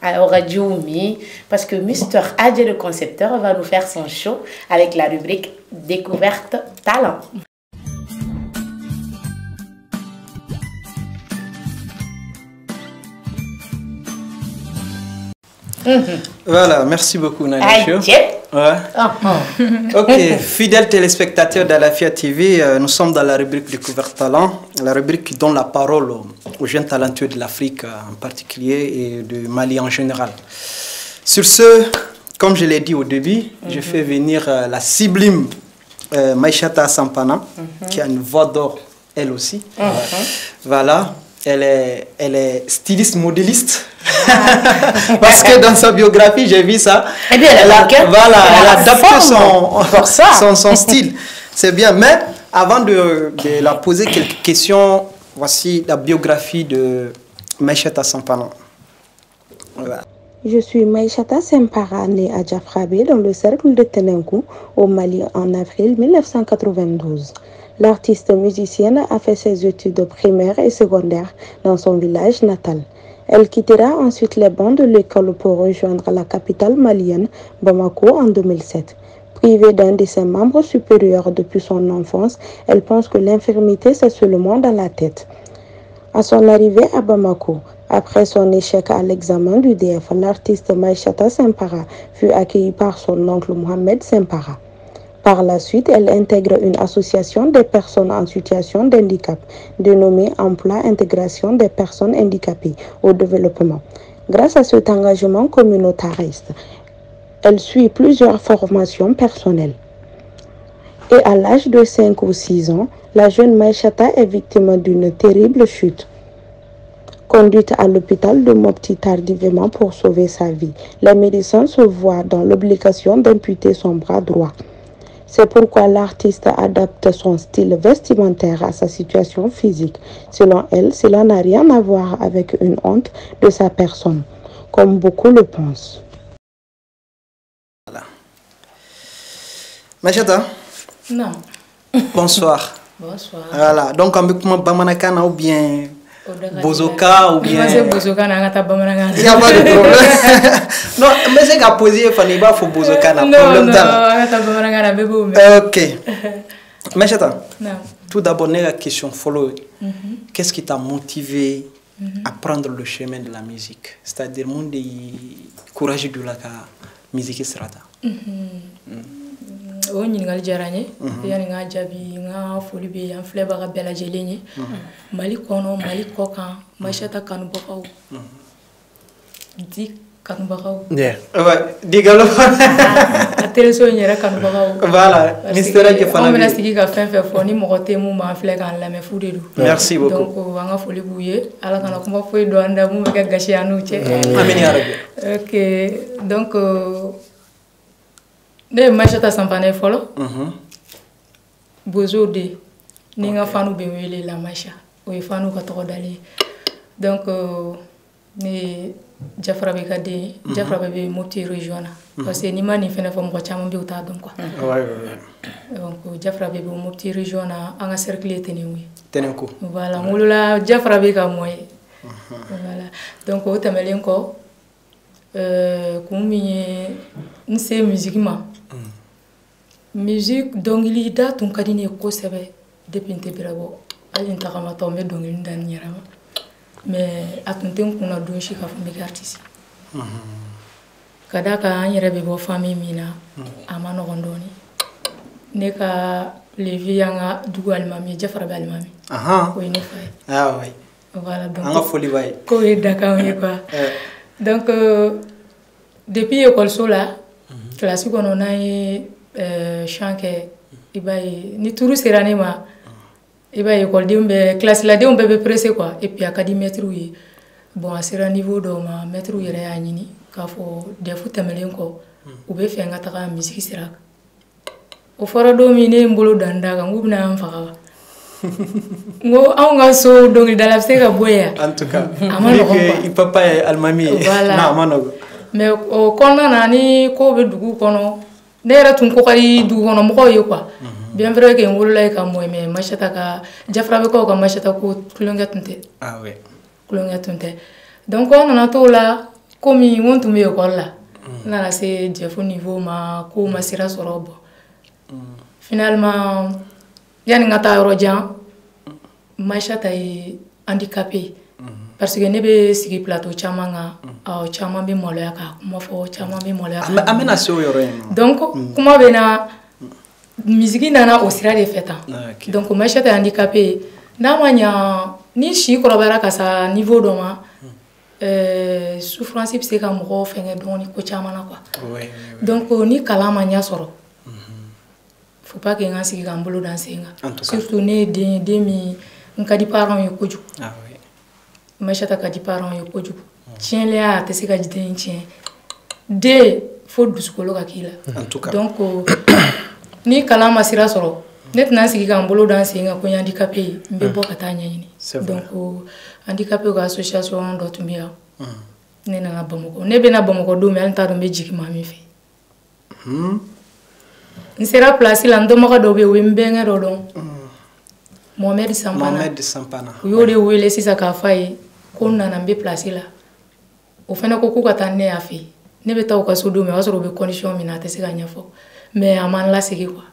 alors Jumi, parce que Mr. Adje le concepteur va nous faire son show avec la rubrique découverte talent. Voilà, merci beaucoup Nani Show. Ok, fidèles téléspectateurs d'Alafia TV, nous sommes dans la rubrique Découverte Talent, la rubrique qui donne la parole aux jeunes talentueux de l'Afrique en particulier et du Mali en général. Sur ce, comme je l'ai dit au début, je fais venir la sublime Maïchata Sampana, qui a une voix d'or elle aussi. Voilà. Elle est styliste, modéliste. Parce que dans sa biographie, j'ai vu ça. Eh bien, elle adapte son style. C'est bien. Mais avant de la poser quelques questions, voici la biographie de Maïchata Sampana. Voilà. Je suis Maïchata Sampana, née à Diafrabé, dans le cercle de Tenenkou, au Mali, en avril 1992. L'artiste musicienne a fait ses études primaires et secondaires dans son village natal. Elle quittera ensuite les bancs de l'école pour rejoindre la capitale malienne, Bamako, en 2007. Privée d'un de ses membres supérieurs depuis son enfance, elle pense que l'infirmité c'est seulement dans la tête. À son arrivée à Bamako, après son échec à l'examen du DF, l'artiste Maïchata Sampara fut accueillie par son oncle Mohamed Sampara. Par la suite, elle intègre une association des personnes en situation de handicap, dénommée Emploi Intégration des personnes handicapées au développement. Grâce à cet engagement communautariste, elle suit plusieurs formations personnelles. Et à l'âge de 5 ou 6 ans, la jeune Maïchata est victime d'une terrible chute. Conduite à l'hôpital de Mopti tardivement pour sauver sa vie, les médecins se voient dans l'obligation d'amputer son bras droit. C'est pourquoi l'artiste adapte son style vestimentaire à sa situation physique. Selon elle, cela n'a rien à voir avec une honte de sa personne, comme beaucoup le pensent. Voilà. Maïchata? Non. Bonsoir. Bonsoir. Voilà. Donc, avec moi, Bamanakana ou bien Bozoka ou bien. Il n'y a pas de problème. Non, mais c'est qu'à poser, il faut pas Bozoka. Non, ok. Maïchata, tout d'abord, la question follow. Qu'est-ce qui t'a motivé à prendre le chemin de la musique? C'est-à-dire, mon courage de la musique srata. O ñingal jarane yani nga jabi nga foli be yan fleba ga bela jelenye mali kono mali kokan machata kanu bakaw di kanu bakaw ouais digalo ateleso ñera kanu bakaw voilà mystère ke fana on mena sigi ga fen foni mo kote mu ma fle kan la me fudedu merci beaucoup donc nga foli buye ala kana kuma foi do anda mu ga gashi anu che amin ya rabbi. OK donc ne machata sampane folo bozo de ni nga fanu be wele la macha o fanu ka to dali donc ni Jafra be kade Jafra be moti regiona parce que ni mani fene fo mo chama be uta don quoi ouais donc Jafra be moti regiona anga cercle tenenko voilà mulula Jafra be ka moy voilà donc o tamelen ko kumi nse musique ma musique dongili da tun kadine ko sebe depuis nte birabo ali ntakama to me dongili ndan nyarama mais atunten kuna don shi ka fambe artiste kada ka anyere be bo famille mina amano gondoni ne ka levi yanga dugu almami Jafra be almami aha ko ine fay ah ouais voilà donc anga foli bay ko e daka mi quoi donc depuis école sola classe ko non ay chanke ibaye ni turu serane ma ibaye école dembe classe la dembe be pressé quoi et puis académètre yi bon à sera niveau do ma maître yere ya nyini ka fo defu tamelen ko u be fenga taka musique sera o fara do mi ne mbolo danda ga ngubna am fa ngo anga so donc dans la sera boya en tout cas que papa almami na manogo mais o kono nani ko be dugu kono nera tun ko kari dugu kono mo ko ye quoi bien vrai que ngolo lay ka moy mais machata ka Jafra be ko ka machata ko kulonga tunte ah ouais kulonga tunte donc on a to la comme on tumbe école là na la c'est Jeff niveau ma ko ma sira sorobo finalement yani ngata rojan machata est handicapé parce que ne be sigi plateau chamanga au chama be moloya ka mo fo chama be moloya amena so yoro donc kuma bena musique nana au sira de feta donc machata est handicapé na manya ni shi ko bara ka sa niveau do ma souffrance c'est ka mo fenge doni ko chama na quoi donc ni kala manya soro faut pas que nga sigi ka mbolo danser nga surtout ne demi ngadi parents yo koju ah oui machata ka di parents yo koju tien le a te sika jiten tien de faut du psychologue kila en tout cas donc ni kala masira soro net na sigi ka mbolo danser nga ko handicapé mbe boka tanya ni donc handicapé ko association do tumbia ne na Bamako ne be na Bamako do me alta do me jiki mami fe nsera place la ndo maka do be wembenga do don Mohamed Sampana yo de wele sisa ka fay ko nana mbe place la o fena ko ku ka tanne afi ne be taw ka so do me wasoro be condition mina te sika nyafo mais aman la sigi quoi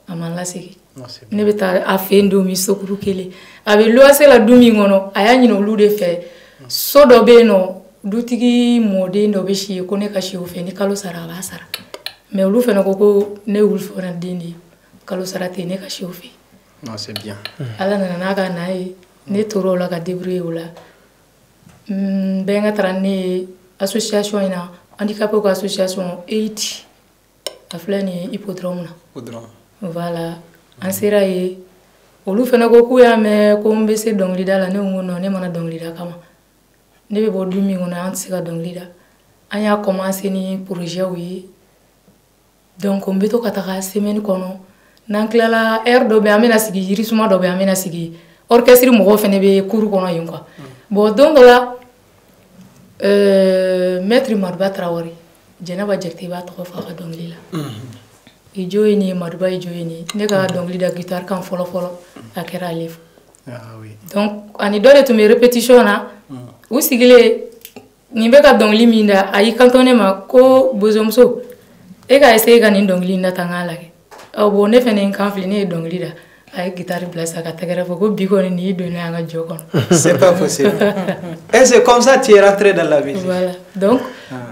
aman la sigi ne be ta afi ndo mi sokuru kele abe lo asela dumi ngono aya nyino lu de fe so do be no dutigi mode ndo be shi ko ne ka shi o fe ni kalo sara ba sara mais lu fena ko ne wul fona dindi kalo sara te ne ka shi o fe. Non, c'est bien. Ala nana ka nae ne toro la ka débrouiller ola. Benga trane association ina handicapé ko association 8 aflani hippodrome na. Hippodrome. Voilà. Ansera ye olu fena ko kuya me ko mbese dongli dala ne ngono ne mana dongli da kama. Ne be bodu mi ngona antsika dongli da. Anya commencer ni projet wi. Donc on beto kataka semaine kono. Nanklala air do be amena sigi yirisuma do be amena sigi orchestre mo fene be cours kono yin quoi bon donc là maître Madba Traoré jenaba jekti ba to fa ka dongli la i joini Madba i joini ne ka dongli da guitare kan folo akera live ah oui donc ani dole to me répétition na u sigile ni be ka dongli minda ayi kantone ma ko bozomso e ka essayer ka ni dongli na tangala ke bon ne fene kan fili ne dongli da a guitare bila sa ka tɛgɛrɛ fɔ ko bi kɔni ni donnée an ka jɔ kɔnɔ. C'est pas possible. Et c'est comme ça tu es rentré dans la musique. Voilà. Donc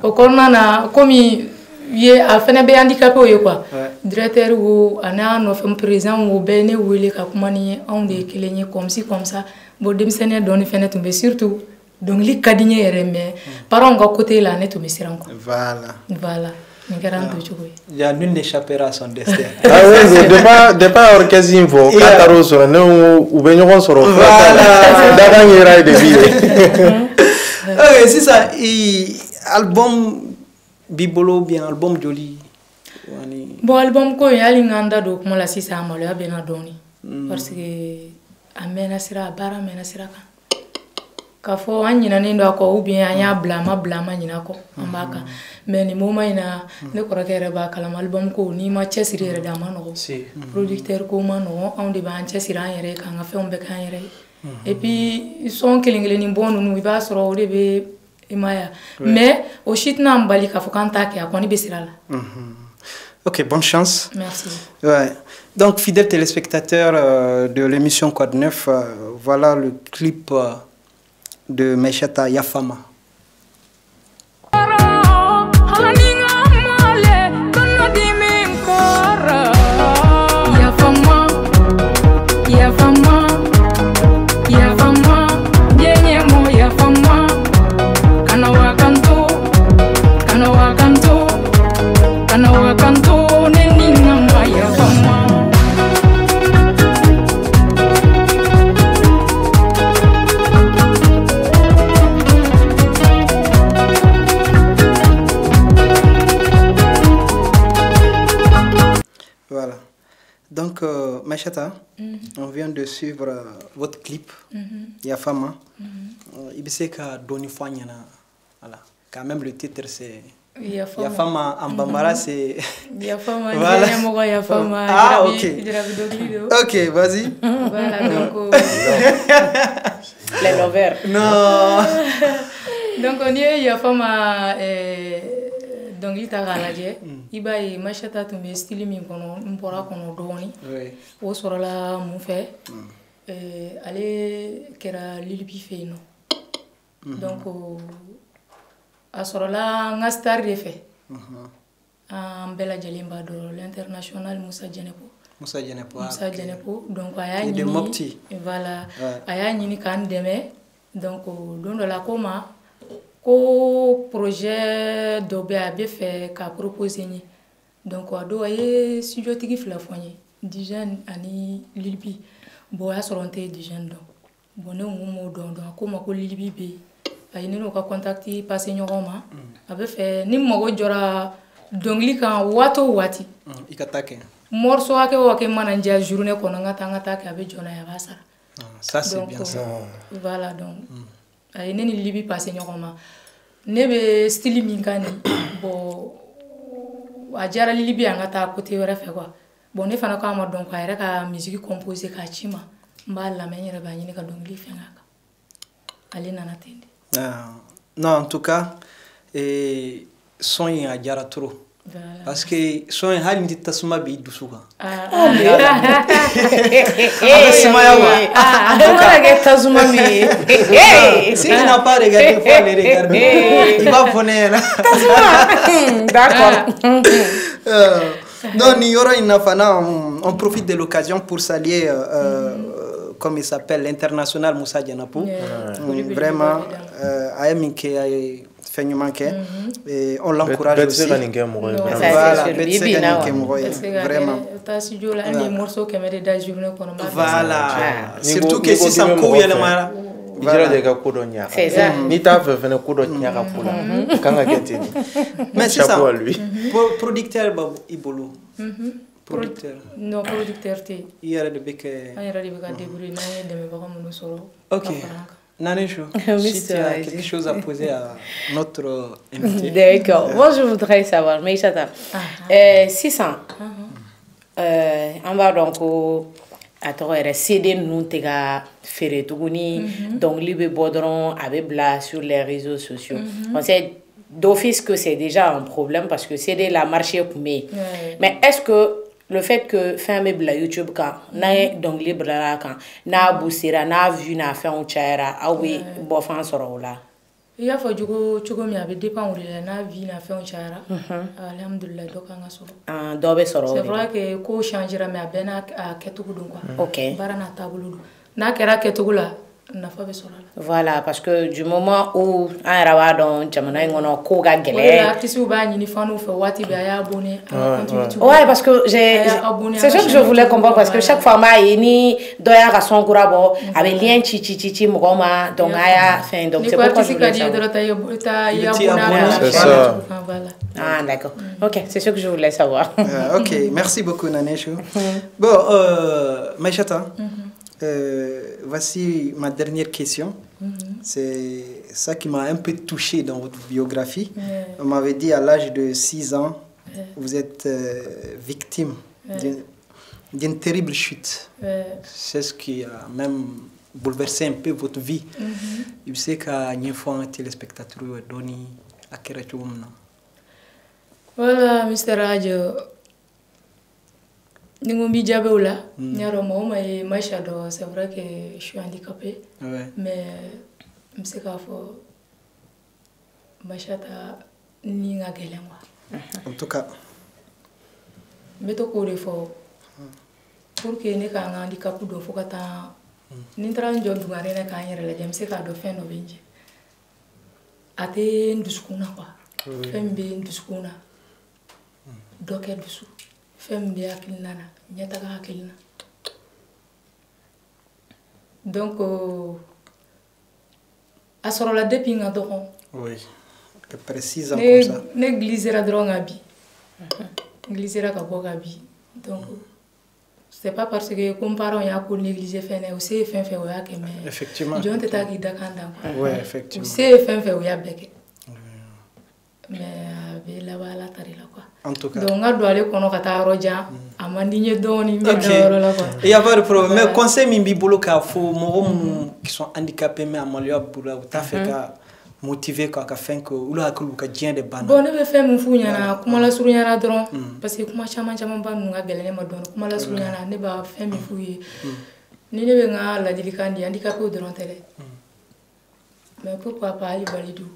au kɔnɔna na komi ye a fɛnɛ bɛ handicapé ye quoi. Directeur wo ani a nɔfɛ président wo bɛɛ ne wele ka kuma ni ye anw de ye kelen ye comme ça. Bon denmisɛnniya dɔɔni fɛnɛ tun bɛ surtout dɔnkili ka di n ye yɛrɛ mais parents ka côté la ne tun bɛ siran quoi. Voilà. Il y a nul n'échappera à son destin. Départ orchestre info, Kataro sur ou Benyon sur c'est ça. Album Bibolo bien, album joli. Bon, album ko yali nganda do kuma la sisa amalo abena doni. Parce que amena sira bara mena sira kan. Ka fo anyina ndo ako ou bien anya blama nyina ko ambaka. Mais ni moma ina ne korakere ba kala album ko ni ma chesiri re dama no. Producteur ko ma no on de ba chesiri an yere kan afa on be kan yere. Et puis son kelingele ni bonu nu ba soro o de be imaya. Mais au shitna mbali ka fo kan ta ke akoni be sirala. Ok, bonne chance. Merci. Ouais. Donc, fidèles téléspectateurs de l'émission Code 9, voilà le clip de Maïchata Yafama. Voilà. Donc, Maïchata, on vient de suivre votre clip, Yafama. Ibiseka Doni Fanyana. Voilà. Quand même, le titre, c'est Yafama en Bambara, c'est. Yafama, voilà. Yafama. Ah, ok. Ok, vas-y. Voilà, donc. Les lovers. Non. Donc, on y est, Yafama. Donc il t'a rallié. Il va y Maïchata tu me style mi kono mpora kono doni. O soro la mon fait. Aller kera lilipi fe no. Donc a soro la nga star de fait. Bella Jalimba do l'international Moussa Djenepo. Donc aya ni Mopti. Voilà. Aya ni kan deme. Donc don de la coma. Ko projet d'obé a bien fait qu'a proposé ni donc a do ay studio tigi fla fonye Dijon ani Lilbi bo ya soronté Dijon do boné ngumo do ko mako Lilbi be ay ni no ka contacter passer ñoroma a be fait ni mogo jora dongli kan wato wati ikatake morceau ake o ke mananja journée ko ngata ke abe jona ya basara ça c'est bien ça voilà donc ay neni Libi passer ñoroma nebe style minkani bo a jara Libi angata côté wera fe quoi bon ne fana ko ama donc ay ka musique composer ka chima mbala menyere ba nyini ka dongli fe ngaka ali nana tende non en tout cas son a jara trop. Parce que son hali tasuma bi dusuka. Si tu n'as pas regardé, il faut aller regarder. Il va venir. D'accord. Non, Nioro Inafana, on profite de l'occasion pour saluer, comme il s'appelle, l'international Moussa Djenepo. Vraiment, Ayeminke. Et on l'encourage aussi. Vraiment. Voilà. Surtout que si ça court, il y a le mara. C'est ça. Ni ta fait un coup de nyaka pour mais c'est ça. Producteur Ibolo. Producteur. Non, producteur T. Il y a de bec. Ok. Nanejo, si tu as quelque chose à poser à notre invité. D'accord. Moi, je voudrais savoir, Maïchata, 600, on va donc à toi CD nous t'es faire tuguni donc libre bodron avec bla sur les réseaux sociaux. On sait d'office que c'est déjà un problème parce que CD la marché mais est-ce que le fait que fin me bla YouTube quand na dongli bla quand na busira na vu na fait on chaira awi bo fan soro la il y a faut jugo mi avait dépend ou na vie na fait on chaira alhamdulillah do kanga soro do be soro c'est vrai que ko changera mais abena a ketugu don quoi OK barana tabulu na kera ketugu la na fa be soro la voilà parce que du moment où un rawa don jamana ngono ko ga gele artiste ou ba ni fanu fait wati be ya abonné ouais parce que c'est ce que je voulais comprendre parce que chaque fois ma ni doya ga son kurabo avec lien chi mugoma donc aya fin donc c'est pourquoi je voulais c'est ça. Ah d'accord. OK, c'est ce que je voulais savoir. OK, merci beaucoup Nanesho. Bon Maïchata, voici ma dernière question. C'est ça qui m'a un peu touché dans votre biographie. On m'avait dit à l'âge de 6 ans, vous êtes victime d'une terrible chute. C'est ce qui a même bouleversé un peu votre vie. Je sais qu'à une fois, un téléspectateur a donné à Kerachoumouna. Voilà, Mr. Radio. Ningombi Djabeoula, c'est vrai que je suis handicapée, mais je sais qu'il faut Machata Ninga Gelenwa. En tout cas, je suis pour que nous ayons un handicap, il faut que nous ayons un job de carrière, je sais qu'il faut faire nos vies. Ate nduskuna kwa, fembe nduskuna, doke dusu. Femme bien kilnana nyataka kilna donc asoro la depuis nga doron oui précise comme ça néglisera droit abi néglisera ka boga bi donc c'est pas parce que comparons ya ko négliger fene aussi fin fait ya que mais effectivement jonte ta ki dakanda oui effectivement c'est fin fait ya beke mais be la bala tari la quoi. En tout cas. Donc on doit aller kono kata roja amandinye doni me OK. la quoi. Il y a pas de problème. Mais conseil mimbi bolo ka fo mo qui sont handicapés mais amalio bula ta fait ka motiver ka fin que ou la ko ka dien de bana. Bon ne be fait mon funya na kuma la suru nyana dron parce que kuma chama ba nunga gelene ma don kuma la suru nyana ne ba fait mi fuyi. Ni ne be nga la dilikandi handicapé dron télé. Mais pourquoi pas ali balidou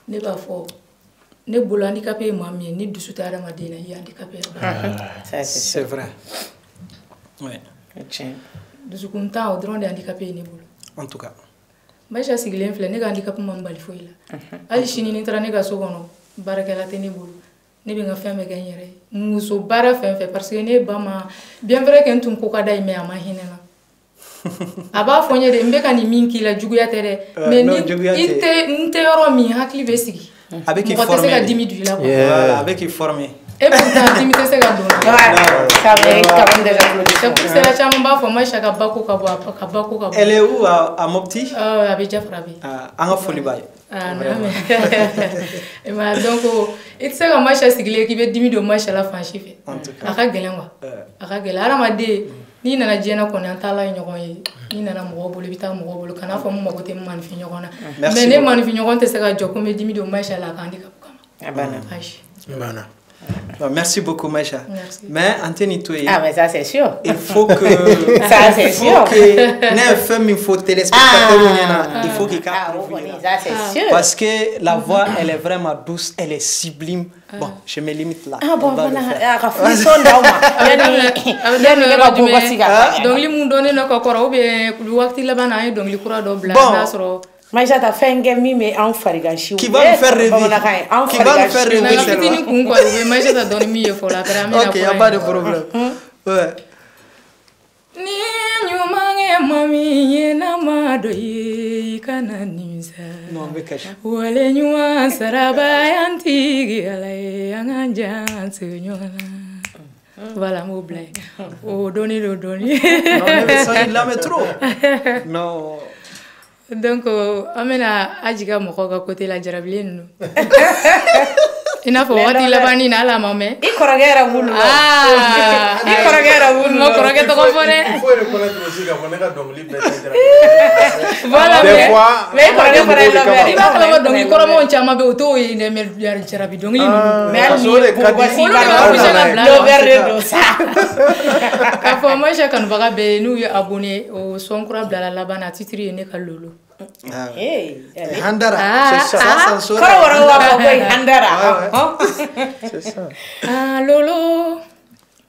ne ba fo ne bolo handicapé mami ni dusuta da madina yi handicapé c'est vrai ouais dusukunta au drone de handicapé ne bolo en tout cas maisha sigilen fle ne ga handicapé mambali foila ali shini ni tra ne ga sogono barakala te ne bolo ne be nga femme gagnere muso bara femme parce que ne ba ma bien vrai que ntum ko kada me ama hinena aba fonye de mbeka ni minki la juguya tere mais ni inte yoro mi hakli be sigi avec qui formé avec qui formé et pourtant limité c'est gado ça fait quand même déjà c'est la chama ba fo maisha ka bako elle est où à Mopti avec Jafrabi anga foli bay non mais donc il sait que maisha sigle ki be dimi do maisha la fanchi fait aka gelenwa aka gelara made ni nana jena ko nan tala nyogon yi ni nana mo bolo bita mo bolo kana fo mo gote man fi nyogona mais ne man fi nyogon te se ga joko me dimi do maisha la kandi kama bana merci beaucoup Maïcha. Mais Anthony toi mais ça c'est sûr. Il faut que ça c'est sûr que ne femme il faut téléspectateur il faut qu'il ça c'est sûr parce que la voix elle est vraiment douce, elle est sublime. Bon, je me limite là. Bon voilà, rafraîchissons donc li mu donné na ko koro be lu wakti la bana donc li kura do bla soro Maïcha ta fait un game mais en fariganchi qui va nous faire rêver qui va nous faire rêver Maïcha ta donné mi faut la faire OK, y a pas de problème. Ouais. Ni nyumange mami yena madoyi kana nimsa non mais cache wale nyuwa saraba yantigi alaye anganja sunyona voilà mon blague oh doni non mais ça il la met trop non donc amena ajiga moko ga côté la jarablen I n'a fɔ waati laban ni na ala ma mɛn. I kɔrɔkɛ yɛrɛ bolo. Aa i kɔrɔkɛ yɛrɛ bolo. Ma kɔrɔkɛ tɔgɔ fɔ dɛ. Il faut reconnaître aussi ka fɔ ne ka dɔnkili bɛɛ tɛ Voilà des fois mais i kɔrɔkɛ fana ye lɔbɛrɛ. I b'a fɔ ko dɔnkili kɔrɔmaw caman bɛ yen o t'o ye dɛ mais jarabi dɔnkili ninnu. mais hali ni olu de ka di. Olu de b'a obligé ka bila lɔbɛrɛ de don sa. K'a fɔ Maïcha kanubaga bɛɛ n'u ye abonné o son kura bilala laban na titre ye ne ka lolo. Handara. C'est ça. Kɔrɔ wɛrɛ b'a fɔ ko handara. C'est ça. Ah lolo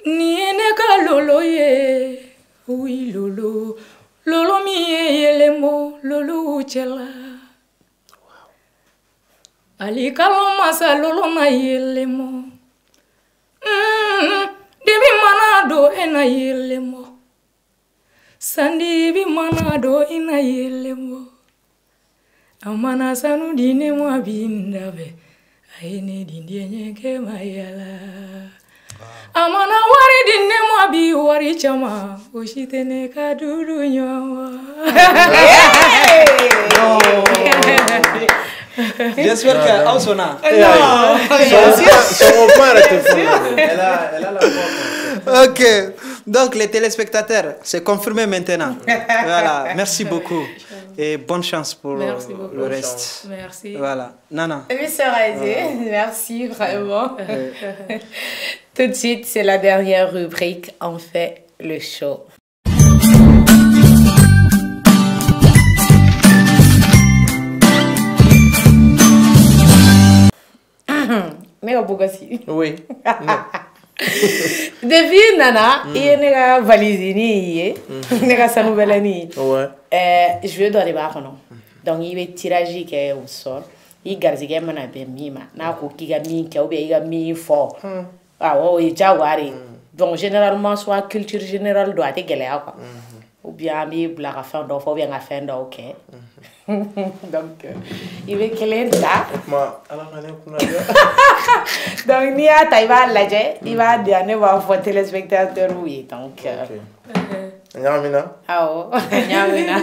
ni ye ne ka lolo ye. Oui lolo. Lolo mi ye yelemo lolo cɛla. Ali kalo masa lolo na yelemo. Dibi mana do ena yelemo. Sandi bi mana do ena yelemo. Amana sanu dine mo abindabe. Aine dindie ke mayala. Amana wari dine mo abi wari chama. Oshitene ka dudu nyawa. J'espère que Ausona. Son père était fou. Elle a la voix. Ok, donc les téléspectateurs, c'est confirmé maintenant. Voilà, merci beaucoup et bonne chance pour le reste. Merci. Voilà, Nana. Oui, c'est vrai. Merci vraiment. Tout de suite, c'est la dernière rubrique. On fait le show. Mais au Bogossi. Oui. Depuis Nana, il y a une valise, il y a une nouvelle. Je vais donner ma nom. Donc, il y a un tirage qui est au sol. Il y a un tirage qui est au sol. Ah, oui, il donc, généralement, soit culture générale doit être galère. Ou bien, il y a un fin d'offre, ou bien un fin d'offre. Donc, il veut qu'il ait ça. Donc, il va l'agir, il va dire, il va voir téléspectateur, oui. Donc, Nyamina. Ah, oh, Nyamina.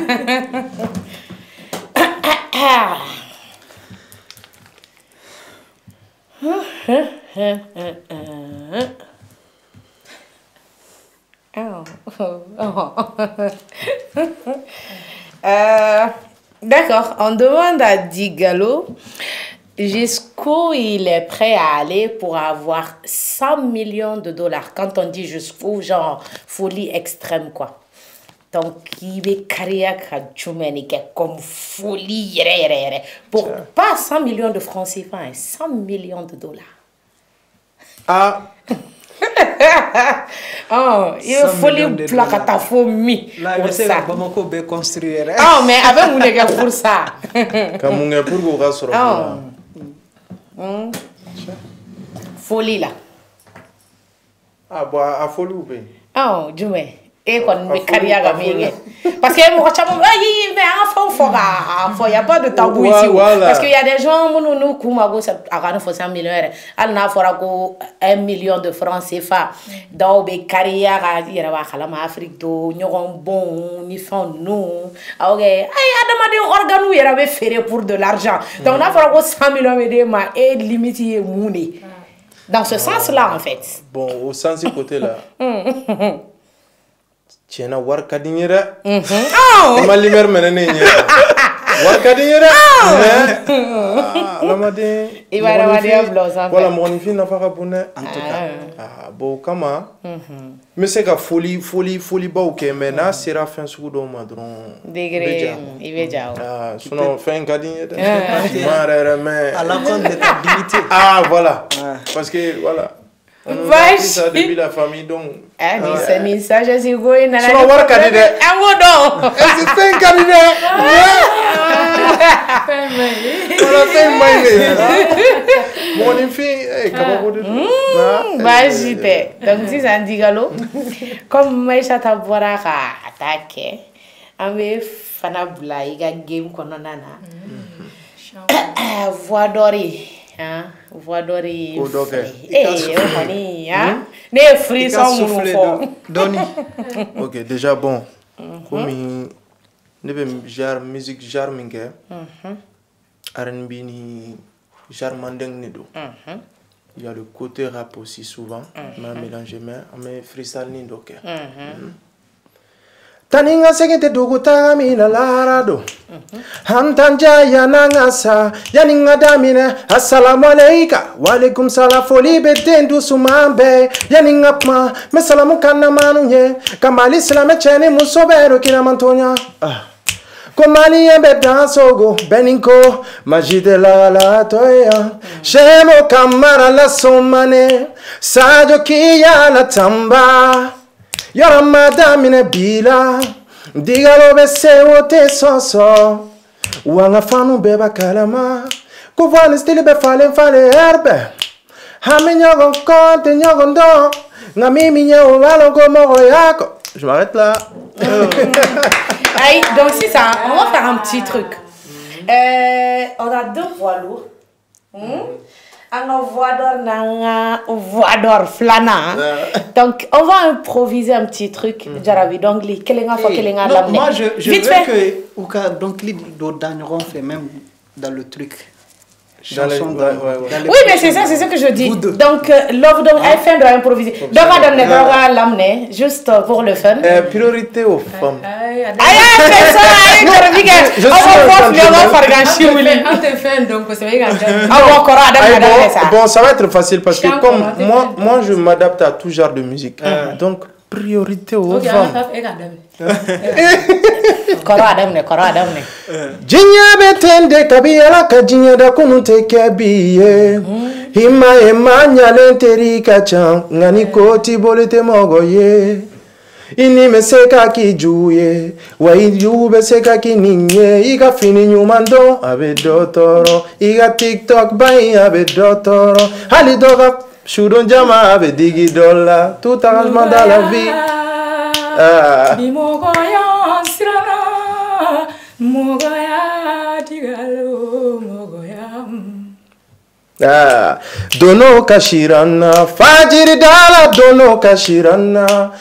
D'accord, on demande à Digalo jusqu'où il est prêt à aller pour avoir 100 millions de dollars. Quand on dit jusqu'où, genre folie extrême quoi. Donc il veut carrière comme folie pour pas 100 millions de francs CFA, 100 millions de dollars. Ah. Oh, il faut les plaques à fourmi. Là, il faut Bamako be construire. Oh, mais avec mon gars pour ça. Comme mon gars pour vous rassurer. Folie là. Ah, bah, à folie ou pas? Oh, Jumé. Et qu'on me carrière à mille. Parce que moi, je me mais enfin, il n'y a pas de tabou ici. Parce qu'il y a des gens, nous, Koumago, à 100 millions, elle n'a pas 1 million de francs CFA. Donc, les carrières à Afrique, nous avons bon, nous faisons nous. Ok, il y a des organes où il y avait fait pour de l'argent. Donc, on a fait 100 millions et limité Mouni. Dans ce sens-là, en fait. Bon, au sens du côté là. Tiens, war kadinira. Ma lumière menene war kadinira. La madin. Il va regarder blos en fait. Voilà mon fille n'a pas rabonné en tout cas. Ah bon comment? Mais c'est que folie ba ok mais na sera fin sudo madron. Degré. Il veut dire. Ah sinon fin kadinira. Mais à la compte de ta dignité. Ah voilà. Parce que voilà. On a appris ça depuis la famille donc. Ah, mais ça, je suis going à la. Sur la candidat. Ah, bon, c'est un candidat. Mon fille, comment vous bah, j'étais. Donc, si ça dit galop, comme Maïcha Tabora a attaqué, on veut faire un game qu'on a. Voix dorée. Voix dorée. Les fruits sont mon Doni. Ok, déjà bon. Comme ne veux genre musique genre mingue. R&B ni genre mandeng ni do. Il y a le côté rap aussi souvent. Mais mélangé, mais freestyle ni doke. Taninga segete dogo tagami na larado. Hantanja yanangasa yaninga damine assalamu alayka wa alaykum salam foli betendu sumambe yaninga ma mesalamu kana manunye kamali islam chene musobero kina mantonya Komali yembe dansogo beninko majide la toya shemo kamara la somane sajo kiya la tamba Yora madamine bila digalo bese wote soso wanga fanu beba kalama kuvani stili be fale herbe hami nyogon konte nyogon do ngamimi nyo walo gomo yako. Je m'arrête là. Aïe, donc c'est ça, on va faire un petit truc. On a 2 voix lourds. Un voix d'or flana. Donc on va improviser un petit truc. Jarabi donc li kelenga fa kelenga lamne. Moi je veux que Ouka donc li do danron fait même dans le truc. Oui, mais c'est ça que je dis. Donc, l'offre donc FN doit improviser. Donc, on doit l'amener juste pour le fun. Priorité aux femmes. C'est ça, bon, ça va être facile parce que comme moi je m'adapte à tout genre de musique. Donc, priorité aux femmes. Jinya betende kabiyala kajinya da kunute kebiye hima emanya lenteri kacha ngani koti bolete mogoye ini meseka kijuye wa iyu beseka kininye iga fini nyumando abe dotoro iga TikTok bai abe dotoro hali doga shudon jama abe digi dollar tout arrangement dans la vie dono kashirana fajiri dala dono kashirana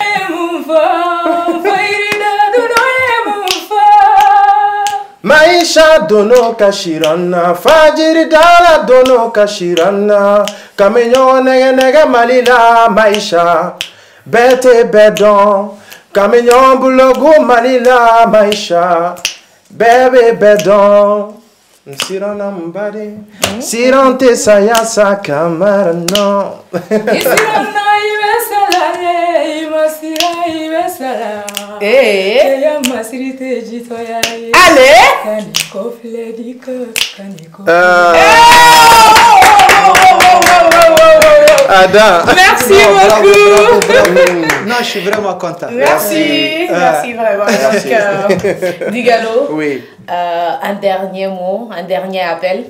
maisha dono kashirana fajiri dala dono kashirana kamenyo nege malila maisha bete bedon kamenyo bulogu malila maisha bebe bedon Sirana mbade Sirante sayasa kamara no Sirana ibesala Imasira ibesala Ya masirite jito ya Allez Kaniko fledika Kaniko Ada. Merci beaucoup. Bravo. Non, je suis vraiment content. Merci vraiment. Donc, Digalo, oui. Un dernier mot, un dernier appel.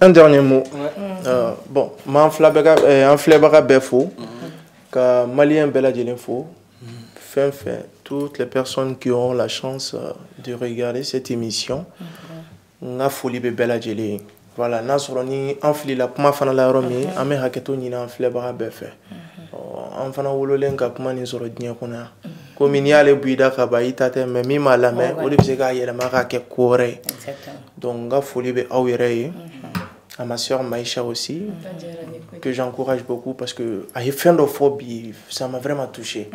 Un dernier mot. Bon, en flébara befo, que Malien Bella Djelenfo, fin, toutes les personnes qui auront la chance de regarder cette émission, n'a folie Bella Djelen. Voilà, n'a soroni enfli la kuma fana la romi, ame haketo ni na flébara befe. En fana wololen ka kuma ni soro dinya kuna. Comme il y a les buida kabaïta mais mi malame, au lieu de se gagner la marque corée. Donc, la folie be awireye. À ma soeur Maïcha aussi, que j'encourage beaucoup parce que à fin de phobie, ça m'a vraiment touché.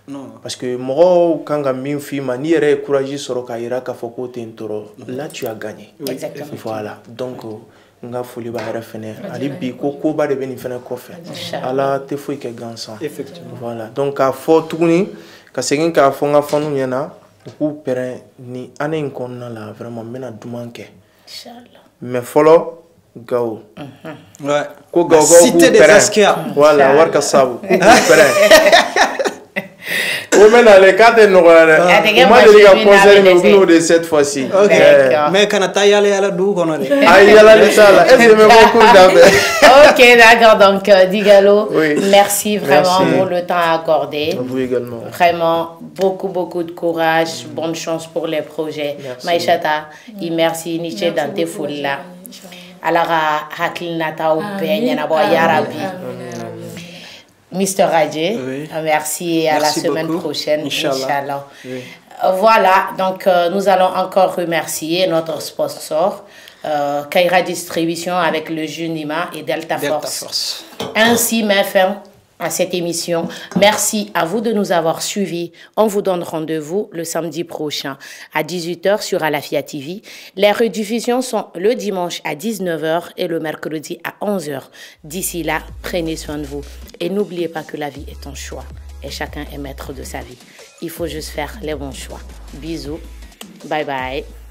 Non. Parce que moi, quand je suis ni courageux sur le caïra kafoko tentoro, là tu as gagné. Exactement. Voilà. Donc, nga folie ba refene. Ali bi ko ba de beni fene kofe. Ala te foi ke gansan. Effectivement. Voilà. Donc à fort tourner, ka segin ka fonga fonu nyana, ku pere ni ane nkonna la vraiment mena dumanke. Inchallah. Mais follow Gao. Ouais. Ko Gao Cité des Askia. Voilà, warka sabu. Ou maintenant les quatre nous moi je dis conseil mais nous de cette fois-ci. OK. Mais quand tu y aller à la dou qu'on a. Aïe la ça. Est-ce que me beaucoup d'abord. OK, d'accord. Donc Digalo, merci vraiment pour le temps accordé. Vous également. Vraiment beaucoup de courage, bonne chance pour les projets. Maïchata, merci Nietzsche dans tes foules là. Alors hakilnata ou peña na yarabi. Mr. Radje, merci et à la semaine prochaine, Inch'Allah. Voilà, donc nous allons encore remercier notre sponsor, Kaira Distribution avec le jus Nima et Delta Force. Ainsi met fin à cette émission. Merci à vous de nous avoir suivis. On vous donne rendez-vous le samedi prochain à 18 h sur Alafia TV. Les rediffusions sont le dimanche à 19 h et le mercredi à 11 h. D'ici là, prenez soin de vous. Et n'oubliez pas que la vie est un choix et chacun est maître de sa vie. Il faut juste faire les bons choix. Bisous. Bye bye.